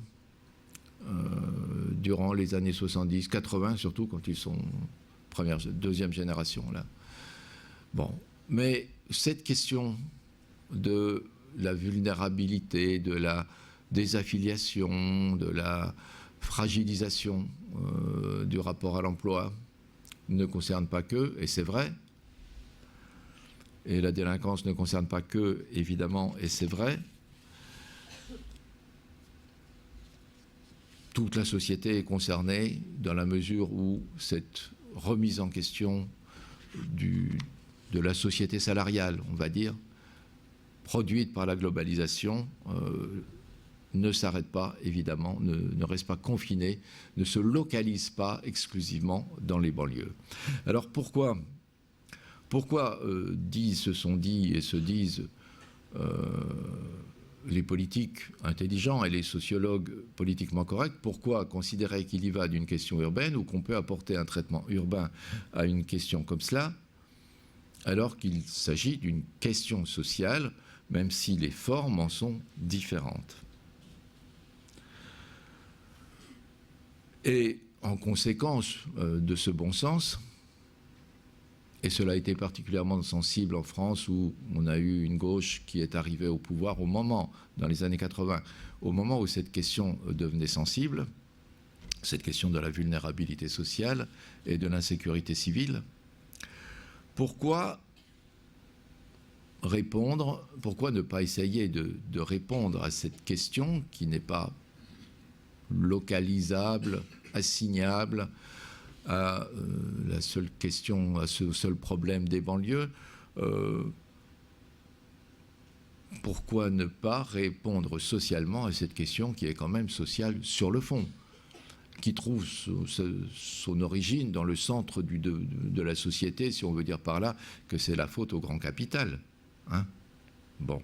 S1: durant les années 70, 80, surtout quand ils sont deuxième génération là. Bon, mais cette question de la vulnérabilité, de la désaffiliation, de la fragilisation du rapport à l'emploi ne concerne pas que, et c'est vrai, et la délinquance ne concerne pas que, évidemment, et c'est vrai, toute la société est concernée dans la mesure où cette remise en question de la société salariale, on va dire, produite par la globalisation, ne s'arrête pas, évidemment, ne reste pas confinée, ne se localise pas exclusivement dans les banlieues. Alors pourquoi se sont dit et se disent les politiques intelligents et les sociologues politiquement corrects, pourquoi considérer qu'il y va d'une question urbaine ou qu'on peut apporter un traitement urbain à une question comme cela, alors qu'il s'agit d'une question sociale, même si les formes en sont différentes. Et en conséquence de ce bon sens, Et cela a été particulièrement sensible en France, où on a eu une gauche qui est arrivée au pouvoir au moment, dans les années 80, au moment où cette question devenait sensible, cette question de la vulnérabilité sociale et de l'insécurité civile. Pourquoi répondre, pourquoi ne pas essayer de répondre à cette question qui n'est pas localisable, assignable à la seule question, à ce seul problème des banlieues? Pourquoi ne pas répondre socialement à cette question qui est quand même sociale sur le fond, qui trouve son origine dans le centre de la société, si on veut dire par là que c'est la faute au grand capital, hein? Bon.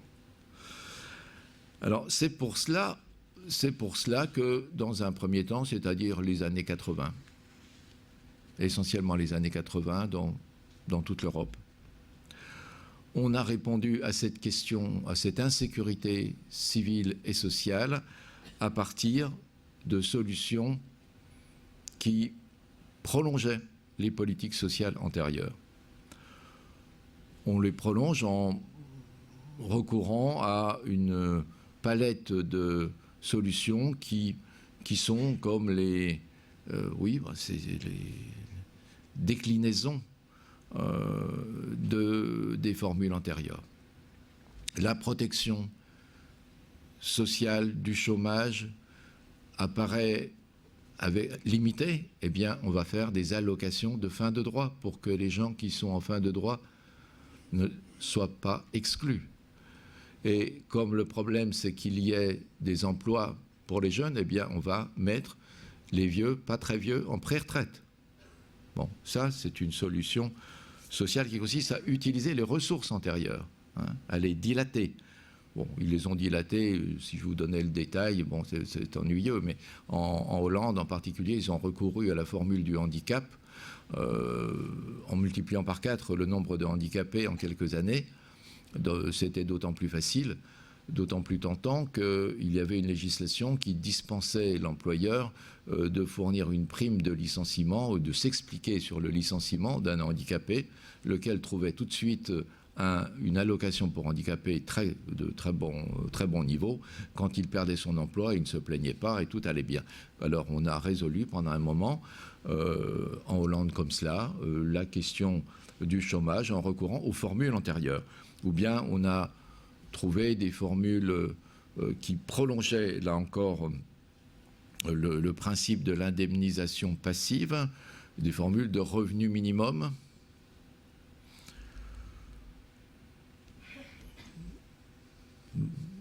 S1: Alors c'est pour cela que dans un premier temps, c'est-à-dire les années 80, essentiellement les années 80 dans toute l'Europe, on a répondu à cette question, à cette insécurité civile et sociale à partir de solutions qui prolongeaient les politiques sociales antérieures. On les prolonge en recourant à une palette de solutions qui sont comme les déclinaisons des formules antérieures. La protection sociale du chômage apparaît limitée. Eh bien, on va faire des allocations de fin de droit pour que les gens qui sont en fin de droit ne soient pas exclus. Et comme le problème, c'est qu'il y ait des emplois pour les jeunes, eh bien, on va mettre les vieux, pas très vieux, en pré-retraite. Bon, ça, c'est une solution sociale qui consiste à utiliser les ressources antérieures, hein, à les dilater. Bon, ils les ont dilatées, si je vous donnais le détail, bon, c'est ennuyeux, mais en Hollande en particulier, ils ont recouru à la formule du handicap, en multipliant par 4 le nombre de handicapés en quelques années. C'était d'autant plus facile, d'autant plus tentant qu'il y avait une législation qui dispensait l'employeur de fournir une prime de licenciement ou de s'expliquer sur le licenciement d'un handicapé, lequel trouvait tout de suite une allocation pour handicapé de très bon niveau. Quand il perdait son emploi, il ne se plaignait pas et tout allait bien. Alors on a résolu pendant un moment, en Hollande comme cela, la question du chômage en recourant aux formules antérieures. Ou bien on a trouvé des formules qui prolongeaient, là encore, le principe de l'indemnisation passive, des formules de revenu minimum.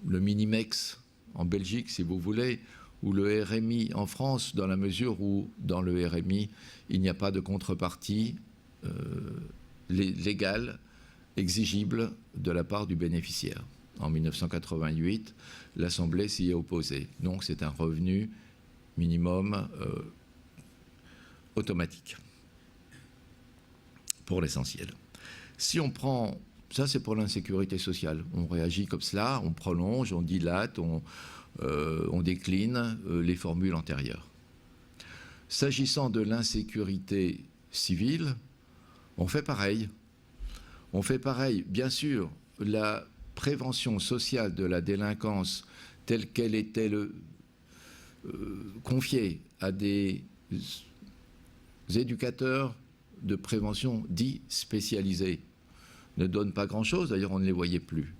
S1: Le Minimex en Belgique, si vous voulez, ou le RMI en France, dans la mesure où, dans le RMI, il n'y a pas de contrepartie légale, exigible de la part du bénéficiaire. En 1988, l'Assemblée s'y est opposée. Donc c'est un revenu minimum automatique, pour l'essentiel. Si on prend... Ça, c'est pour l'insécurité sociale. On réagit comme cela, on prolonge, on dilate, on décline les formules antérieures. S'agissant de l'insécurité civile, on fait pareil. On fait pareil. Bien sûr, la prévention sociale de la délinquance telle qu'elle était confiée à des éducateurs de prévention dits spécialisés ne donne pas grand-chose. D'ailleurs, on ne les voyait plus.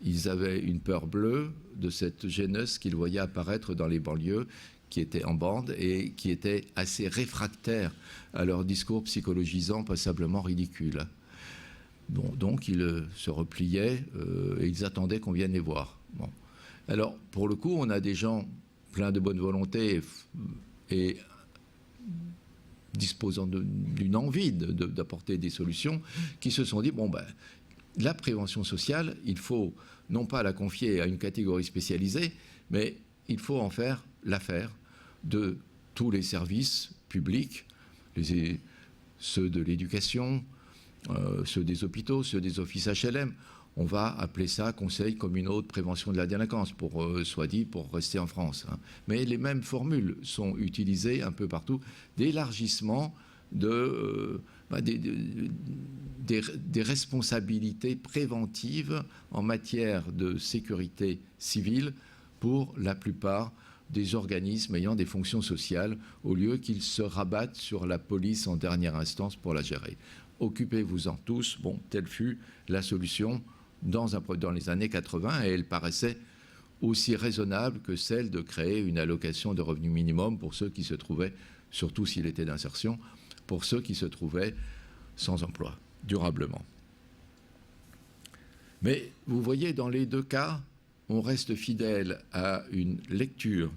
S1: Ils avaient une peur bleue de cette jeunesse qu'ils voyaient apparaître dans les banlieues, qui étaient en bande et qui étaient assez réfractaires à leur discours psychologisant passablement ridicule. Bon, donc ils se repliaient et ils attendaient qu'on vienne les voir. Bon. Alors, pour le coup, on a des gens pleins de bonne volonté et disposant d'une envie d'apporter des solutions, qui se sont dit, bon, ben, la prévention sociale, il faut non pas la confier à une catégorie spécialisée, mais il faut en faire l'affaire de tous les services publics, ceux de l'éducation, ceux des hôpitaux, ceux des offices HLM. On va appeler ça conseil communaux de prévention de la délinquance, soit dit, pour rester en France. Hein. Mais les mêmes formules sont utilisées un peu partout, d'élargissement des responsabilités préventives en matière de sécurité civile pour la plupart des organismes ayant des fonctions sociales, au lieu qu'ils se rabattent sur la police en dernière instance pour la gérer. Occupez-vous-en tous. Bon, telle fut la solution dans les années 80, et elle paraissait aussi raisonnable que celle de créer une allocation de revenu minimum pour ceux qui se trouvaient, surtout s'il était d'insertion, pour ceux qui se trouvaient sans emploi, durablement. Mais vous voyez, dans les deux cas, on reste fidèle à une lecture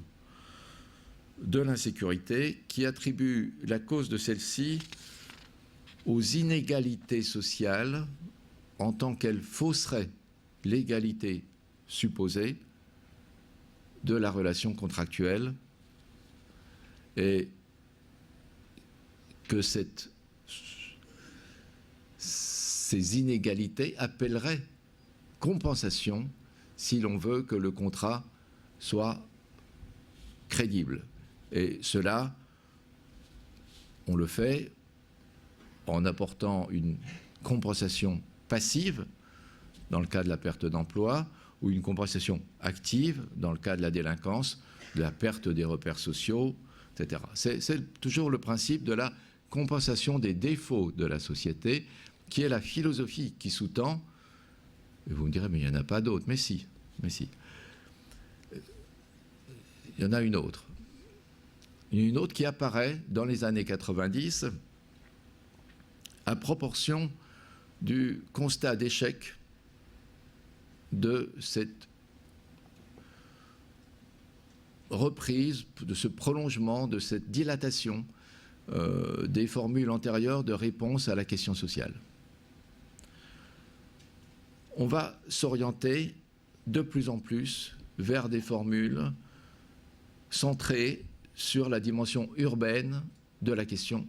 S1: de l'insécurité qui attribue la cause de celle-ci aux inégalités sociales en tant qu'elle fausserait l'égalité supposée de la relation contractuelle, et que ces inégalités appelleraient compensation si l'on veut que le contrat soit crédible. Et cela, on le fait en apportant une compensation passive dans le cas de la perte d'emploi, ou une compensation active dans le cas de la délinquance, de la perte des repères sociaux, etc. C'est toujours le principe de la compensation des défauts de la société, qui est la philosophie qui sous-tend, et vous me direz, mais il n'y en a pas d'autres. Mais si. Il y en a une autre. Une autre qui apparaît dans les années 90 à proportion du constat d'échec de cette reprise, de ce prolongement, de cette dilatation des formules antérieures de réponse à la question sociale. On va s'orienter de plus en plus vers des formules centrées sur la dimension urbaine de la question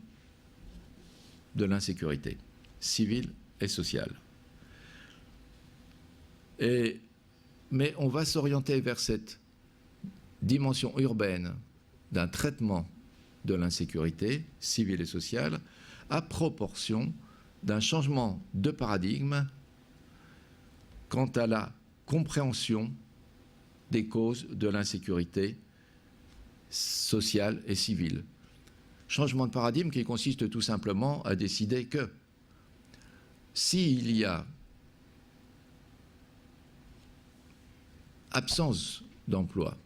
S1: de l'insécurité civile et sociale. Mais on va s'orienter vers cette dimension urbaine d'un traitement de l'insécurité civile et sociale à proportion d'un changement de paradigme quant à la compréhension des causes de l'insécurité sociale et civile. Changement de paradigme qui consiste tout simplement à décider que s'il y a absence d'emploi,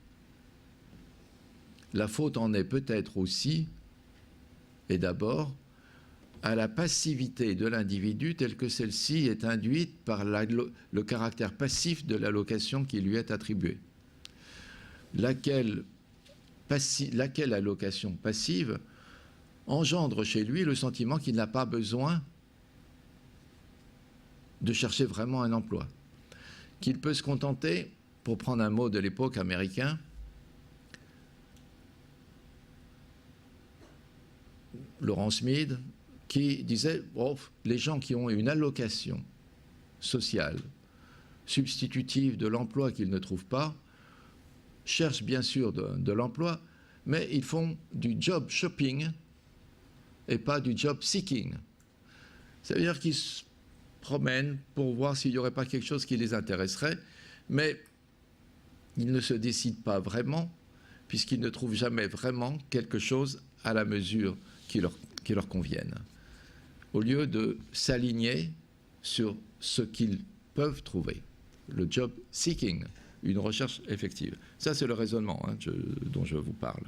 S1: la faute en est peut-être aussi, et d'abord, à la passivité de l'individu telle que celle-ci est induite par le caractère passif de l'allocation qui lui est attribuée. Laquelle allocation passive engendre chez lui le sentiment qu'il n'a pas besoin de chercher vraiment un emploi, qu'il peut se contenter, pour prendre un mot de l'époque américain, Laurence Mead, qui disait les gens qui ont une allocation sociale substitutive de l'emploi qu'ils ne trouvent pas cherchent bien sûr de l'emploi, mais ils font du job shopping et pas du job seeking. Ça veut dire qu'ils se promènent pour voir s'il n'y aurait pas quelque chose qui les intéresserait, mais ils ne se décident pas vraiment, puisqu'ils ne trouvent jamais vraiment quelque chose à la mesure qui leur convienne, au lieu de s'aligner sur ce qu'ils peuvent trouver. Le job seeking, une recherche effective. Ça, c'est le raisonnement dont je vous parle.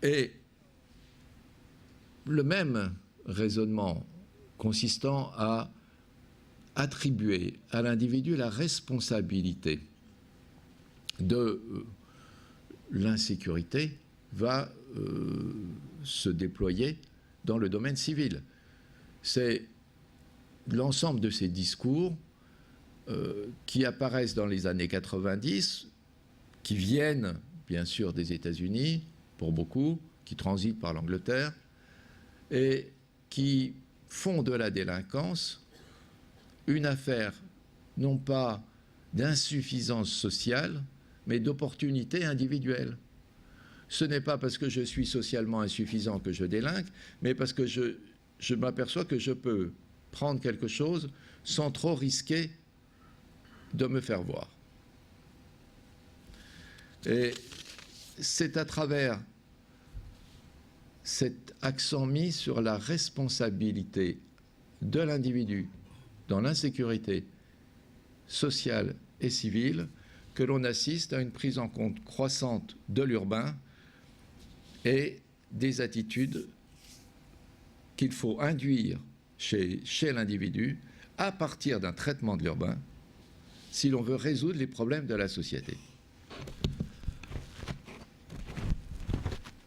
S1: Et le même raisonnement consistant à attribuer à l'individu la responsabilité de l'insécurité va se déployer dans le domaine civil. C'est l'ensemble de ces discours qui apparaissent dans les années 90, qui viennent bien sûr des États-Unis, pour beaucoup, qui transitent par l'Angleterre, et qui font de la délinquance une affaire non pas d'insuffisance sociale, mais d'opportunité individuelle. Ce n'est pas parce que je suis socialement insuffisant que je délinque, mais parce que je m'aperçois que je peux prendre quelque chose sans trop risquer de me faire voir. Et c'est à travers cet accent mis sur la responsabilité de l'individu dans l'insécurité sociale et civile que l'on assiste à une prise en compte croissante de l'urbain et des attitudes qu'il faut induire chez l'individu à partir d'un traitement de l'urbain si l'on veut résoudre les problèmes de la société.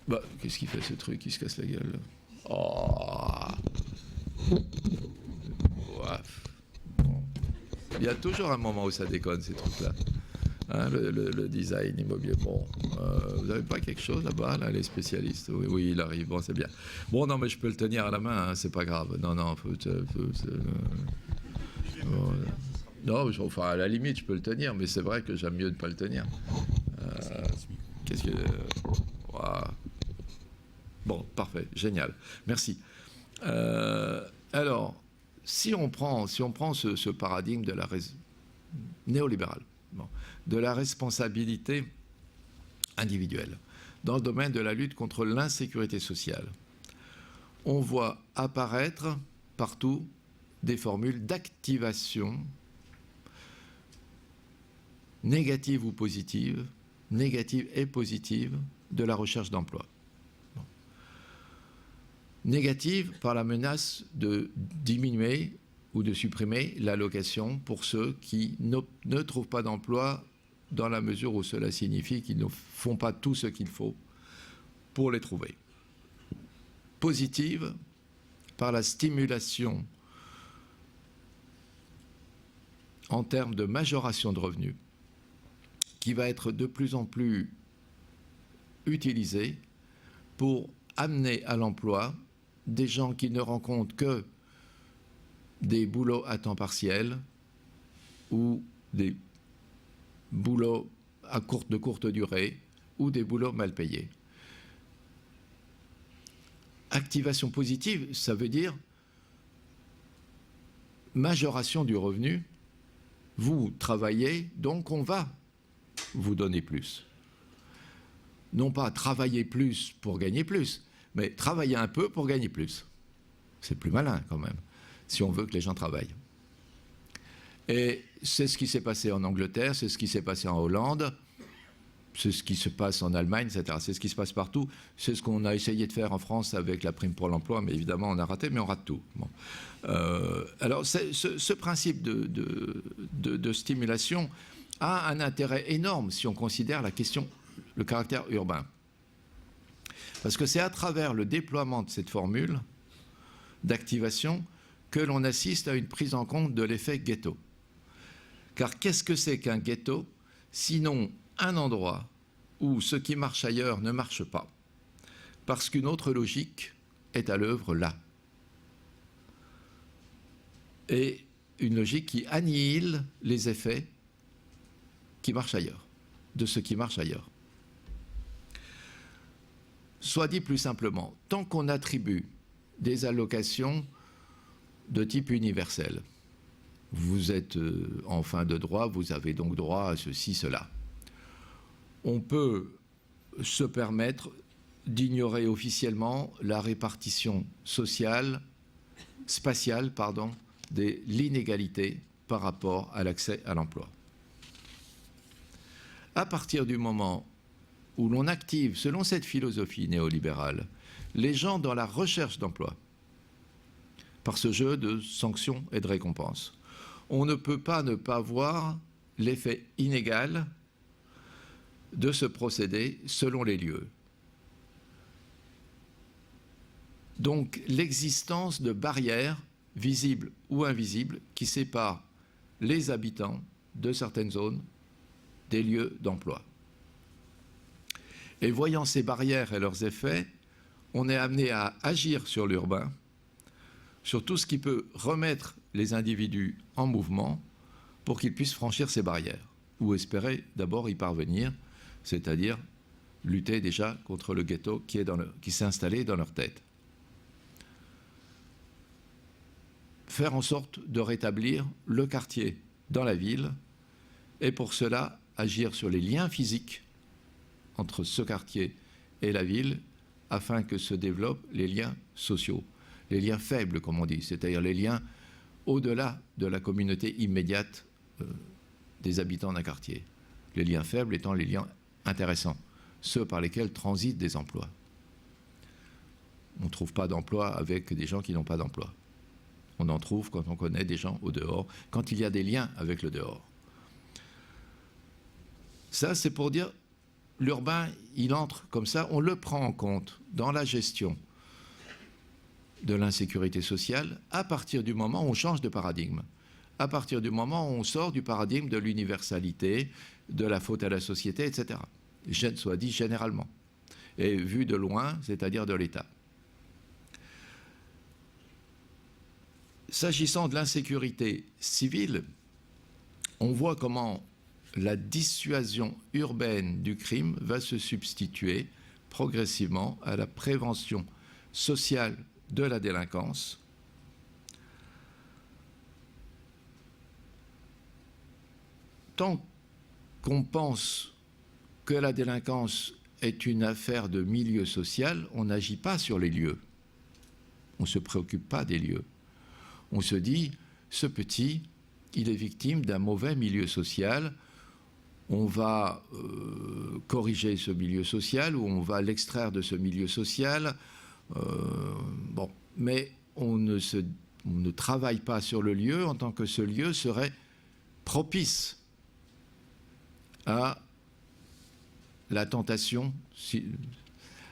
S1: Bah, qu'est-ce qu'il fait ce truc? Il se casse la gueule là. Oh. Bon. Il y a toujours un moment où ça déconne, ces trucs-là. Hein, le design immobilier. Bon, vous n'avez pas quelque chose là-bas, là, les spécialistes? Oui, oui, il arrive. Bon, c'est bien. Bon, non, mais je peux le tenir à la main, hein, c'est pas grave. Non, non, non, enfin, à la limite, je peux le tenir, mais c'est vrai que j'aime mieux ne pas le tenir. Qu'est-ce que... Bon, parfait, génial. Merci. Alors, si on prend ce paradigme de la néolibéral, bon, de la responsabilité individuelle dans le domaine de la lutte contre l'insécurité sociale, on voit apparaître partout des formules d'activation négatives ou positives, négatives et positives de la recherche d'emploi. Bon. Négative par la menace de diminuer ou de supprimer l'allocation pour ceux qui ne trouvent pas d'emploi dans la mesure où cela signifie qu'ils ne font pas tout ce qu'il faut pour les trouver. Positive par la stimulation en termes de majoration de revenus qui va être de plus en plus utilisée pour amener à l'emploi des gens qui ne rencontrent que des boulots à temps partiel ou des boulots de courte durée ou des boulots mal payés. Activation positive, ça veut dire majoration du revenu. Vous travaillez, donc on va vous donner plus. Non pas travailler plus pour gagner plus, mais travailler un peu pour gagner plus. C'est plus malin quand même, si on veut que les gens travaillent. Et c'est ce qui s'est passé en Angleterre, c'est ce qui s'est passé en Hollande, c'est ce qui se passe en Allemagne, etc. C'est ce qui se passe partout. C'est ce qu'on a essayé de faire en France avec la prime pour l'emploi, mais évidemment on a raté, mais on rate tout. Bon. Alors ce principe de stimulation a un intérêt énorme si on considère la question, le caractère urbain. Parce que c'est à travers le déploiement de cette formule d'activation que l'on assiste à une prise en compte de l'effet ghetto. Car qu'est-ce que c'est qu'un ghetto, sinon un endroit où ce qui marche ailleurs ne marche pas, parce qu'une autre logique est à l'œuvre là. Et une logique qui annihile les effets qui marchent ailleurs, de ce qui marche ailleurs. Soit dit plus simplement, tant qu'on attribue des allocations de type universel, vous êtes en fin de droit, vous avez donc droit à ceci, cela. On peut se permettre d'ignorer officiellement la répartition sociale, spatiale, pardon, de l'inégalité par rapport à l'accès à l'emploi. À partir du moment où l'on active, selon cette philosophie néolibérale, les gens dans la recherche d'emploi, par ce jeu de sanctions et de récompenses, on ne peut pas ne pas voir l'effet inégal de ce procédé selon les lieux. Donc l'existence de barrières visibles ou invisibles qui séparent les habitants de certaines zones des lieux d'emploi. Et voyant ces barrières et leurs effets, on est amené à agir sur l'urbain, sur tout ce qui peut remettre les individus en mouvement pour qu'ils puissent franchir ces barrières, ou espérer d'abord y parvenir, c'est-à-dire lutter déjà contre le ghetto qui s'est installé dans leur tête. Faire en sorte de rétablir le quartier dans la ville, et pour cela, agir sur les liens physiques entre ce quartier et la ville, afin que se développent les liens sociaux, les liens faibles, comme on dit, c'est-à-dire les liens au-delà de la communauté immédiate des habitants d'un quartier. Les liens faibles étant les liens intéressants, ceux par lesquels transitent des emplois. On ne trouve pas d'emploi avec des gens qui n'ont pas d'emploi. On en trouve quand on connaît des gens au dehors, quand il y a des liens avec le dehors. Ça, c'est pour dire, l'urbain, il entre comme ça, on le prend en compte dans la gestion de l'insécurité sociale à partir du moment où on change de paradigme, à partir du moment où on sort du paradigme de l'universalité, de la faute à la société, etc. Soit dit généralement, et vu de loin, c'est-à-dire de l'État. S'agissant de l'insécurité civile, on voit comment la dissuasion urbaine du crime va se substituer progressivement à la prévention sociale de la délinquance. Tant qu'on pense que la délinquance est une affaire de milieu social, on n'agit pas sur les lieux. On ne se préoccupe pas des lieux. On se dit, ce petit, il est victime d'un mauvais milieu social. On va corriger ce milieu social ou on va l'extraire de ce milieu social. Bon, mais on ne travaille pas sur le lieu en tant que ce lieu serait propice à la tentation,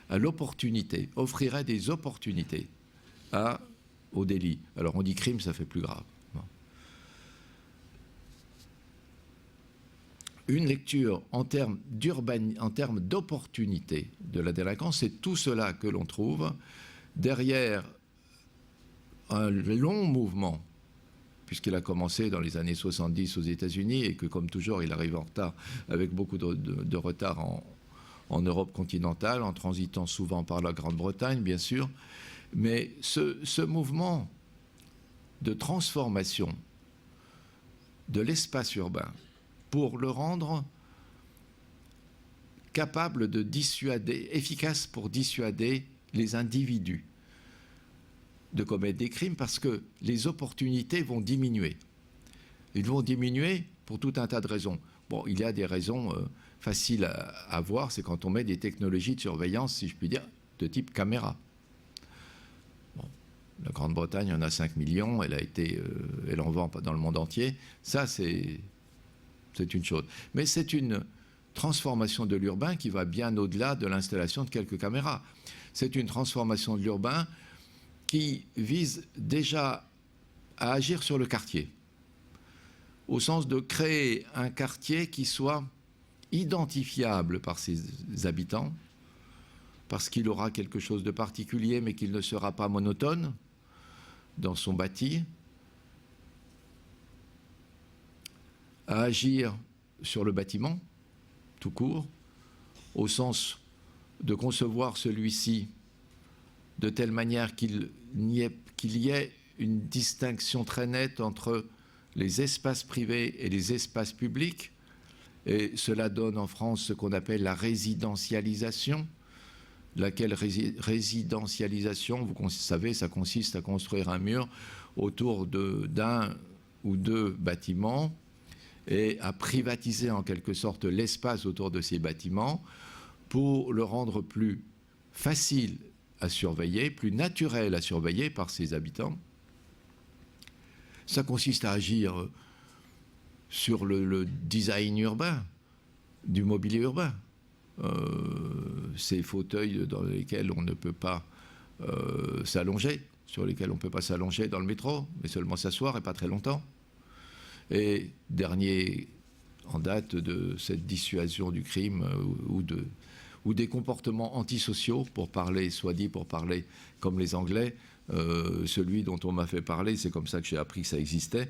S1: à l'opportunité, offrirait des opportunités au délit. Alors on dit crime, ça fait plus grave. Bon. Une lecture en termes d'opportunité de la délinquance, c'est tout cela que l'on trouve derrière un long mouvement, puisqu'il a commencé dans les années 70 aux États-Unis et que, comme toujours, il arrive en retard, avec beaucoup de retard en Europe continentale, en transitant souvent par la Grande-Bretagne, bien sûr. Mais ce mouvement de transformation de l'espace urbain pour le rendre capable de dissuader, efficace pour dissuader les individus de commettre des crimes, parce que les opportunités vont diminuer. Ils vont diminuer pour tout un tas de raisons. Bon, il y a des raisons faciles à voir, c'est quand on met des technologies de surveillance, si je puis dire, de type caméra. Bon, la Grande-Bretagne en a 5 millions, elle en vend dans le monde entier. Ça, c'est une chose. Mais c'est une transformation de l'urbain qui va bien au-delà de l'installation de quelques caméras. C'est une transformation de l'urbain qui vise déjà à agir sur le quartier, au sens de créer un quartier qui soit identifiable par ses habitants, parce qu'il aura quelque chose de particulier, mais qu'il ne sera pas monotone dans son bâti, à agir sur le bâtiment, tout court, au sens de concevoir celui-ci de telle manière qu'il y ait une distinction très nette entre les espaces privés et les espaces publics. Et cela donne en France ce qu'on appelle la résidentialisation, laquelle résidentialisation, vous savez, ça consiste à construire un mur autour d'un ou deux bâtiments et à privatiser en quelque sorte l'espace autour de ces bâtiments pour le rendre plus facile à surveiller, plus naturel à surveiller par ses habitants. Ça consiste à agir sur le design urbain, du mobilier urbain. Ces fauteuils dans lesquels on ne peut pas s'allonger, sur lesquels on ne peut pas s'allonger dans le métro, mais seulement s'asseoir et pas très longtemps. Et dernier en date de cette dissuasion du crime ou des comportements antisociaux, pour parler, soit dit pour parler comme les Anglais, celui dont on m'a fait parler, c'est comme ça que j'ai appris que ça existait,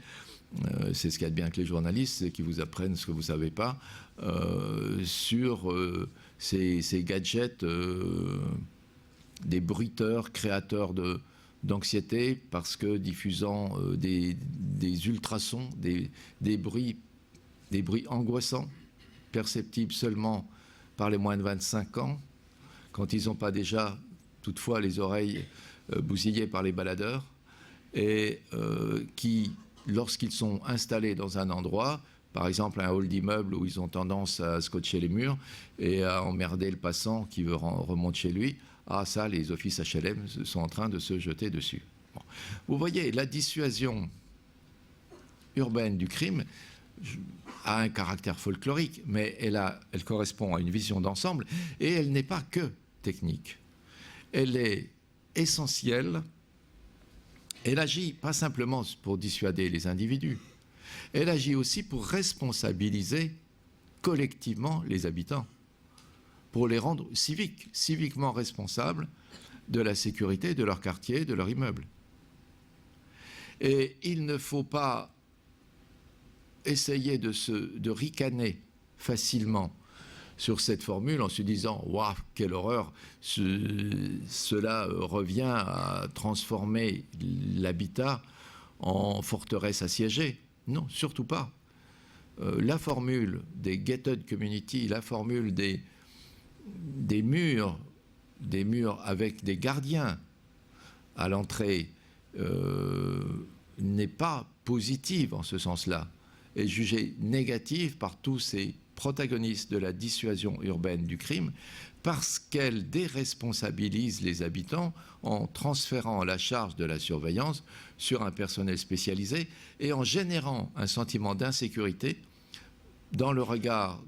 S1: c'est ce qu'il y a de bien avec les journalistes, c'est qu'ils vous apprennent ce que vous ne savez pas, sur ces gadgets, des bruiteurs, créateurs d'anxiété, parce que diffusant des ultrasons, des bruits angoissants, perceptibles seulement par les moins de 25 ans, quand ils n'ont pas déjà, toutefois, les oreilles bousillées par les baladeurs, et qui, lorsqu'ils sont installés dans un endroit, par exemple un hall d'immeuble où ils ont tendance à scotcher les murs et à emmerder le passant qui veut remonter chez lui, ah ça, les offices HLM sont en train de se jeter dessus. Bon. Vous voyez, la dissuasion urbaine du crime a un caractère folklorique, mais elle correspond à une vision d'ensemble, et elle n'est pas que technique. Elle est essentielle. Elle agit pas simplement pour dissuader les individus, elle agit aussi pour responsabiliser collectivement les habitants, pour les rendre civiquement responsables de la sécurité de leur quartier, de leur immeuble. Et il ne faut pas essayer de ricaner facilement sur cette formule en se disant « Waouh, quelle horreur, cela revient à transformer l'habitat en forteresse assiégée ». Non, surtout pas. La formule des gated communities, la formule des murs avec des gardiens à l'entrée n'est pas positive en ce sens-là, est jugée négative par tous ces protagonistes de la dissuasion urbaine du crime, parce qu'elle déresponsabilise les habitants en transférant la charge de la surveillance sur un personnel spécialisé et en générant un sentiment d'insécurité dans le regard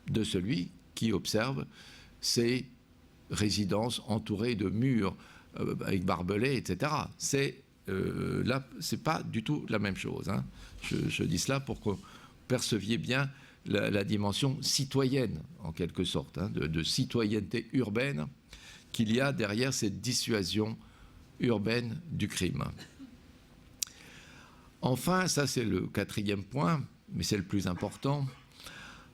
S1: de celui qui observe ces résidences entourées de murs avec barbelés, etc. Là, c'est pas du tout la même chose, hein. Je dis cela pour que vous perceviez bien la dimension citoyenne, en quelque sorte, hein, de citoyenneté urbaine qu'il y a derrière cette dissuasion urbaine du crime. Enfin, ça c'est le quatrième point, mais c'est le plus important,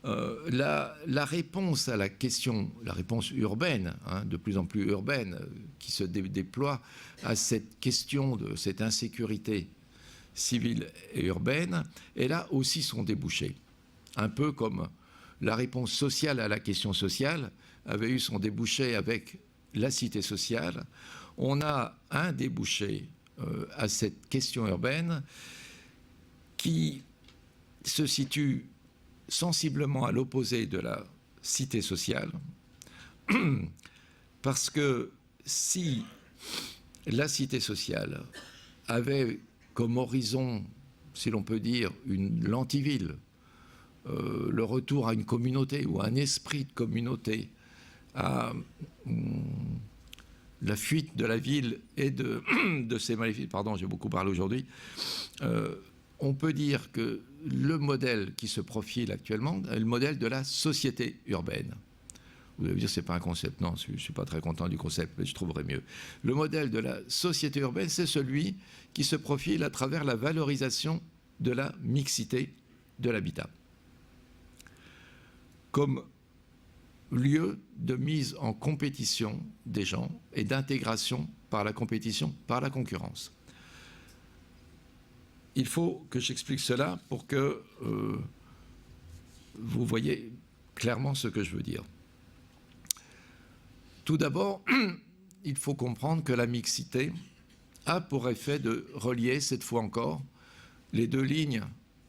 S1: la réponse à la question, la réponse urbaine, hein, de plus en plus urbaine, qui se déploie à cette question de cette insécurité civile et urbaine, elle a aussi son débouché. Un peu comme la réponse sociale à la question sociale avait eu son débouché avec la cité sociale, on a un débouché à cette question urbaine qui se situe sensiblement à l'opposé de la cité sociale, parce que si la cité sociale avait comme horizon, si l'on peut dire, l'antiville, le retour à une communauté ou à un esprit de communauté, à la fuite de la ville et de ses maléfices, pardon, j'ai beaucoup parlé aujourd'hui, on peut dire que le modèle qui se profile actuellement est le modèle de la société urbaine. Vous allez me dire, ce n'est pas un concept. Non, je ne suis pas très content du concept, mais je trouverais mieux. Le modèle de la société urbaine, c'est celui qui se profile à travers la valorisation de la mixité de l'habitat, comme lieu de mise en compétition des gens et d'intégration par la compétition, par la concurrence. Il faut que j'explique cela pour que vous voyez clairement ce que je veux dire. Tout d'abord, il faut comprendre que la mixité a pour effet de relier, cette fois encore, les deux lignes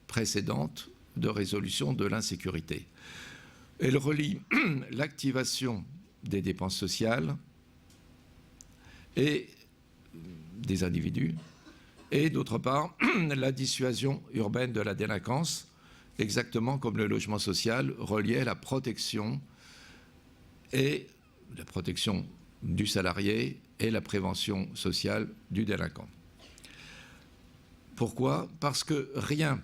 S1: précédentes de résolution de l'insécurité. Elle relie l'activation des dépenses sociales et des individus, et d'autre part, la dissuasion urbaine de la délinquance, exactement comme le logement social reliait la protection du salarié et la prévention sociale du délinquant. Pourquoi ? Parce que rien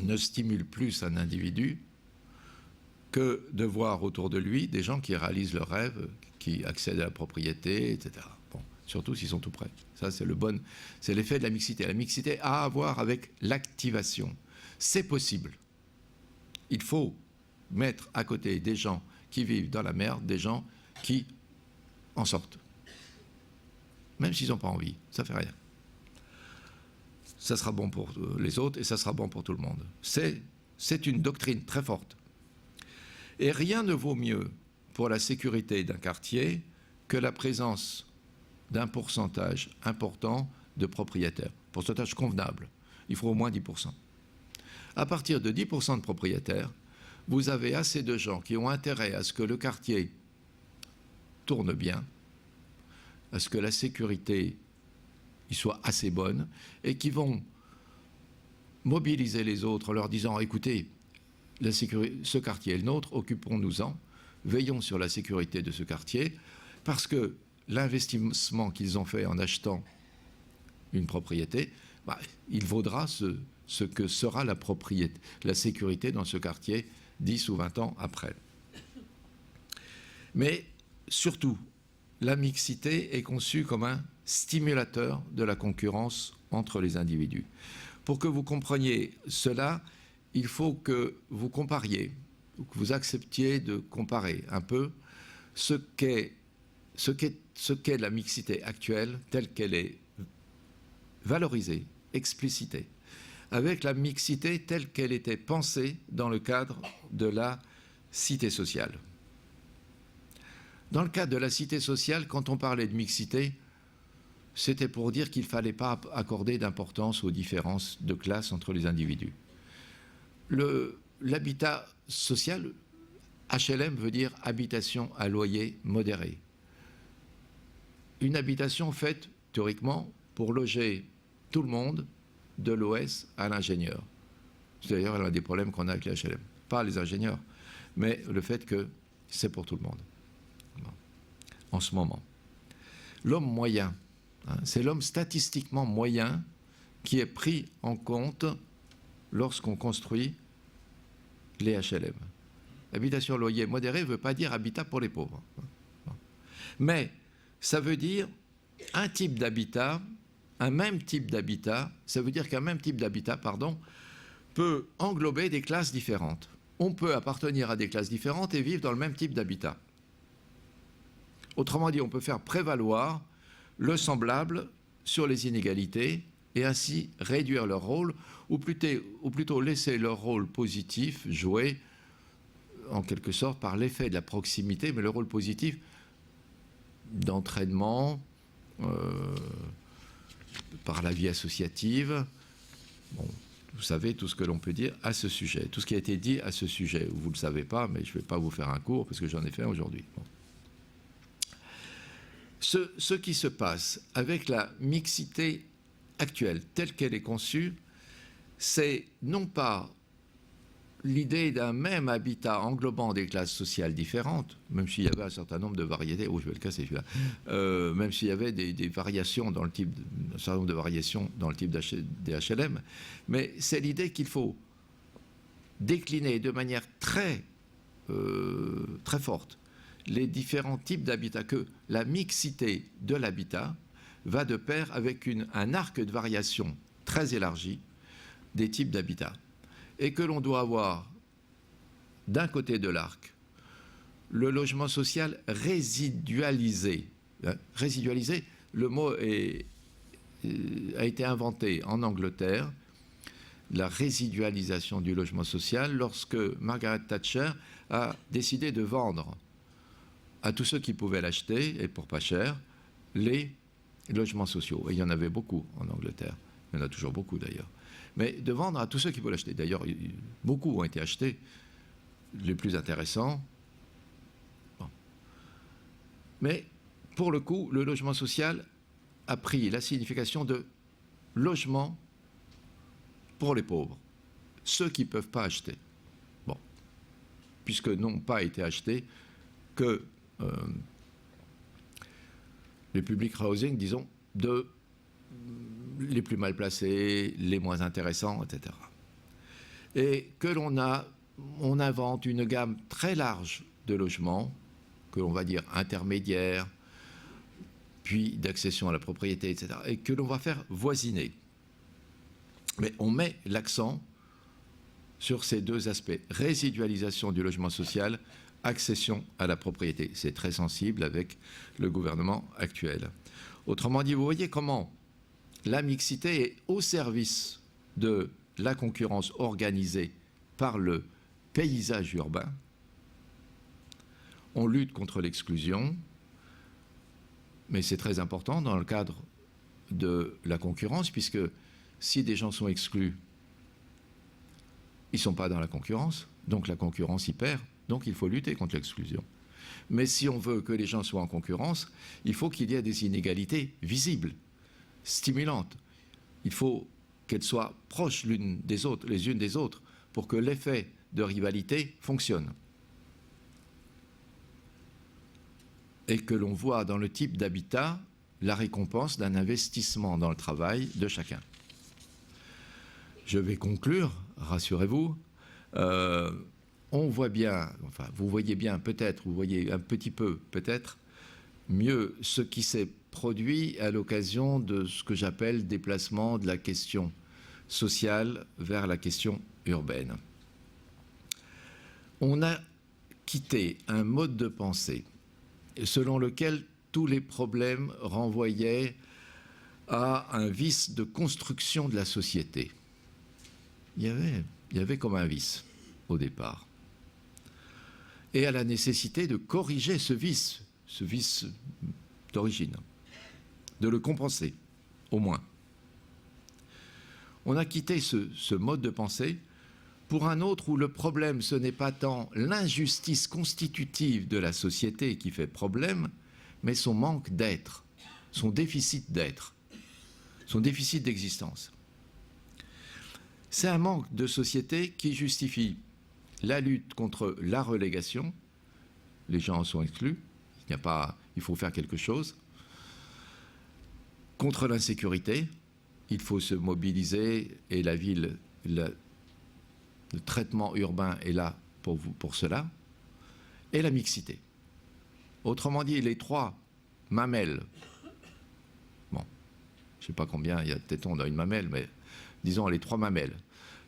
S1: ne stimule plus un individu que de voir autour de lui des gens qui réalisent leurs rêves, qui accèdent à la propriété, etc. Bon, surtout s'ils sont tout près. Ça, c'est l'effet de la mixité. La mixité a à voir avec l'activation. C'est possible. Il faut mettre à côté des gens qui vivent dans la merde des gens qui en sortent. Même s'ils n'ont pas envie, ça ne fait rien. Ça sera bon pour les autres et ça sera bon pour tout le monde. C'est une doctrine très forte. Et rien ne vaut mieux pour la sécurité d'un quartier que la présence d'un pourcentage important de propriétaires. Pourcentage convenable. Il faut au moins 10%. À partir de 10% de propriétaires, vous avez assez de gens qui ont intérêt à ce que le quartier tourne bien, à ce que la sécurité y soit assez bonne, et qui vont mobiliser les autres en leur disant « Écoutez, ce quartier est le nôtre, occupons-nous-en, veillons sur la sécurité de ce quartier, parce que l'investissement qu'ils ont fait en achetant une propriété, il vaudra ce que sera la sécurité dans ce quartier 10 ou 20 ans après. » Mais surtout, la mixité est conçue comme un stimulateur de la concurrence entre les individus. Pour que vous compreniez cela, il faut que vous compariez, que vous acceptiez de comparer un peu ce qu'est la mixité actuelle, telle qu'elle est valorisée, explicitée, avec la mixité telle qu'elle était pensée dans le cadre de la cité sociale. Dans le cadre de la cité sociale, quand on parlait de mixité, c'était pour dire qu'il ne fallait pas accorder d'importance aux différences de classe entre les individus. L'habitat social, HLM veut dire habitation à loyer modéré. Une habitation faite, théoriquement, pour loger tout le monde, de l'OS à l'ingénieur. C'est d'ailleurs l'un des problèmes qu'on a avec les HLM. Pas les ingénieurs, mais le fait que c'est pour tout le monde. En ce moment. L'homme moyen, c'est l'homme statistiquement moyen qui est pris en compte lorsqu'on construit les HLM. Habitation loyer modéré ne veut pas dire habitat pour les pauvres. Mais ça veut dire un type d'habitat, un même type d'habitat, ça veut dire qu'un même type d'habitat, peut englober des classes différentes. On peut appartenir à des classes différentes et vivre dans le même type d'habitat. Autrement dit, on peut faire prévaloir le semblable sur les inégalités et ainsi réduire leur rôle, ou plutôt laisser leur rôle positif jouer en quelque sorte par l'effet de la proximité, mais le rôle positif d'entraînement, par la vie associative. Bon, vous savez tout ce que l'on peut dire à ce sujet, tout ce qui a été dit à ce sujet. Vous ne le savez pas, mais je ne vais pas vous faire un cours parce que j'en ai fait un aujourd'hui. Bon. Ce qui se passe avec la mixité actuelle, telle qu'elle est conçue, c'est non pas l'idée d'un même habitat englobant des classes sociales différentes, même s'il y avait un certain nombre de variétés, je vais le casser celui-là, même s'il y avait des variations dans le type, un certain nombre de variations dans le type des HLM, mais c'est l'idée qu'il faut décliner de manière très forte les différents types d'habitat, que la mixité de l'habitat va de pair avec un arc de variation très élargi des types d'habitat. Et que l'on doit avoir, d'un côté de l'arc, le logement social résidualisé. Résidualisé, le mot a été inventé en Angleterre, la résidualisation du logement social, lorsque Margaret Thatcher a décidé de vendre à tous ceux qui pouvaient l'acheter, et pour pas cher, les logements sociaux. Et il y en avait beaucoup en Angleterre. Il y en a toujours beaucoup d'ailleurs. Mais de vendre à tous ceux qui peuvent l'acheter. D'ailleurs, beaucoup ont été achetés, les plus intéressants. Bon. Mais pour le coup, le logement social a pris la signification de logement pour les pauvres, ceux qui ne peuvent pas acheter. Bon. Puisque n'ont pas été achetés que les public housing, disons, les plus mal placés, les moins intéressants, etc. Et que on invente une gamme très large de logements, que l'on va dire intermédiaires, puis d'accession à la propriété, etc., et que l'on va faire voisiner. Mais on met l'accent sur ces deux aspects, résidualisation du logement social, accession à la propriété. C'est très sensible avec le gouvernement actuel. Autrement dit, vous voyez comment la mixité est au service de la concurrence organisée par le paysage urbain. On lutte contre l'exclusion, mais c'est très important dans le cadre de la concurrence, puisque si des gens sont exclus, ils ne sont pas dans la concurrence, donc la concurrence y perd, donc il faut lutter contre l'exclusion. Mais si on veut que les gens soient en concurrence, il faut qu'il y ait des inégalités visibles, stimulantes. Il faut qu'elles soient proches l'une des autres, les unes des autres, pour que l'effet de rivalité fonctionne. Et que l'on voit dans le type d'habitat la récompense d'un investissement dans le travail de chacun. Je vais conclure, rassurez-vous. On voit bien, enfin vous voyez bien peut-être, vous voyez un petit peu peut-être, mieux ce qui s'est produit à l'occasion de ce que j'appelle déplacement de la question sociale vers la question urbaine. On a quitté un mode de pensée selon lequel tous les problèmes renvoyaient à un vice de construction de la société. Il y avait comme un vice au départ. Et à la nécessité de corriger ce vice d'origine, de le compenser, au moins. On a quitté ce mode de pensée pour un autre où le problème, ce n'est pas tant l'injustice constitutive de la société qui fait problème, mais son manque d'être, son déficit d'être, son déficit d'existence. C'est un manque de société qui justifie la lutte contre la relégation, les gens en sont exclus, il faut faire quelque chose, contre l'insécurité, il faut se mobiliser et la ville, le traitement urbain est là pour cela, et la mixité. Autrement dit, les trois mamelles, bon, je ne sais pas combien il y a de tétons dans une mamelle, mais disons les trois mamelles,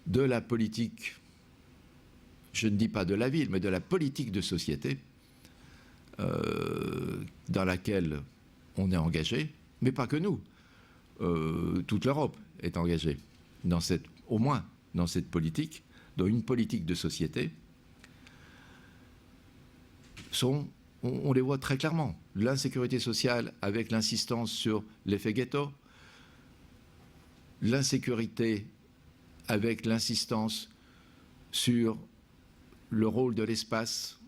S1: de la politique, je ne dis pas de la ville, mais de la politique de société, dans laquelle on est engagé, mais pas que nous. Toute l'Europe est engagée, au moins dans cette politique, dans une politique de société, on les voit très clairement. L'insécurité sociale avec l'insistance sur l'effet ghetto, l'insécurité avec l'insistance sur le rôle de l'espace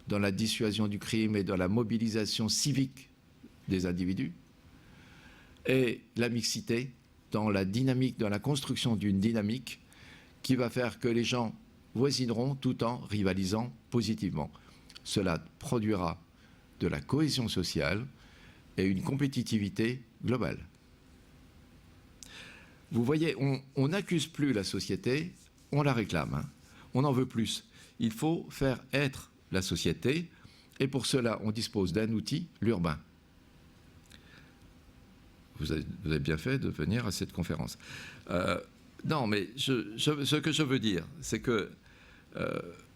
S1: dans la dissuasion du crime et dans la mobilisation civique des individus, et la mixité dans la dynamique, dans la construction d'une dynamique qui va faire que les gens voisineront tout en rivalisant positivement. Cela produira de la cohésion sociale et une compétitivité globale. Vous voyez, on n'accuse plus la société, on la réclame, hein. On en veut plus. Il faut faire être la société, et pour cela, on dispose d'un outil, l'urbain. Vous avez bien fait de venir à cette conférence. Non, mais ce que je veux dire, c'est que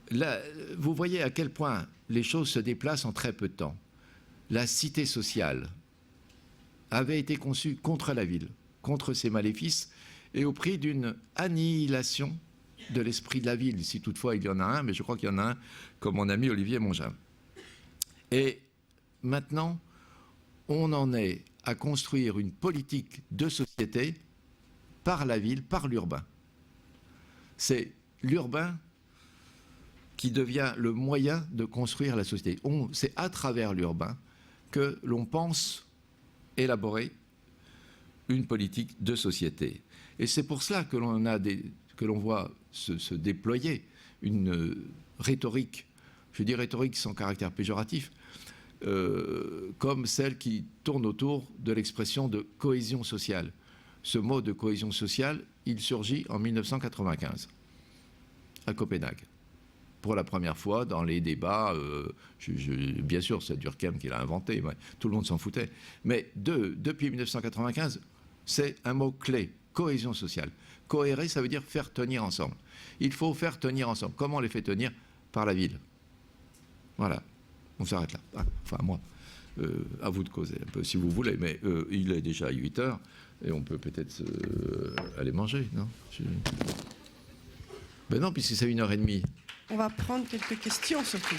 S1: là, vous voyez à quel point les choses se déplacent en très peu de temps. La cité sociale avait été conçue contre la ville, contre ses maléfices, et au prix d'une annihilation de l'esprit de la ville, si toutefois il y en a un, mais je crois qu'il y en a un, comme mon ami Olivier Mongin. Et maintenant, on en est à construire une politique de société par la ville, par l'urbain. C'est l'urbain qui devient le moyen de construire la société. C'est à travers l'urbain que l'on pense élaborer une politique de société. Et c'est pour cela que l'on voit se déployer une rhétorique, je dis rhétorique sans caractère péjoratif, comme celle qui tourne autour de l'expression de cohésion sociale. Ce mot de cohésion sociale, il surgit en 1995, à Copenhague. Pour la première fois, dans les débats, bien sûr, c'est Durkheim qui l'a inventé, ouais, tout le monde s'en foutait, mais depuis 1995, c'est un mot clé, cohésion sociale. Cohérer, ça veut dire faire tenir ensemble. Il faut faire tenir ensemble. Comment on les fait tenir? Par la ville. Voilà, on s'arrête là. Ah, enfin, moi, à vous de causer un peu si vous voulez, mais il est déjà 8 heures et on peut peut-être aller manger, non? Ben non, puisque c'est 1h30.
S2: On va prendre quelques questions surtout.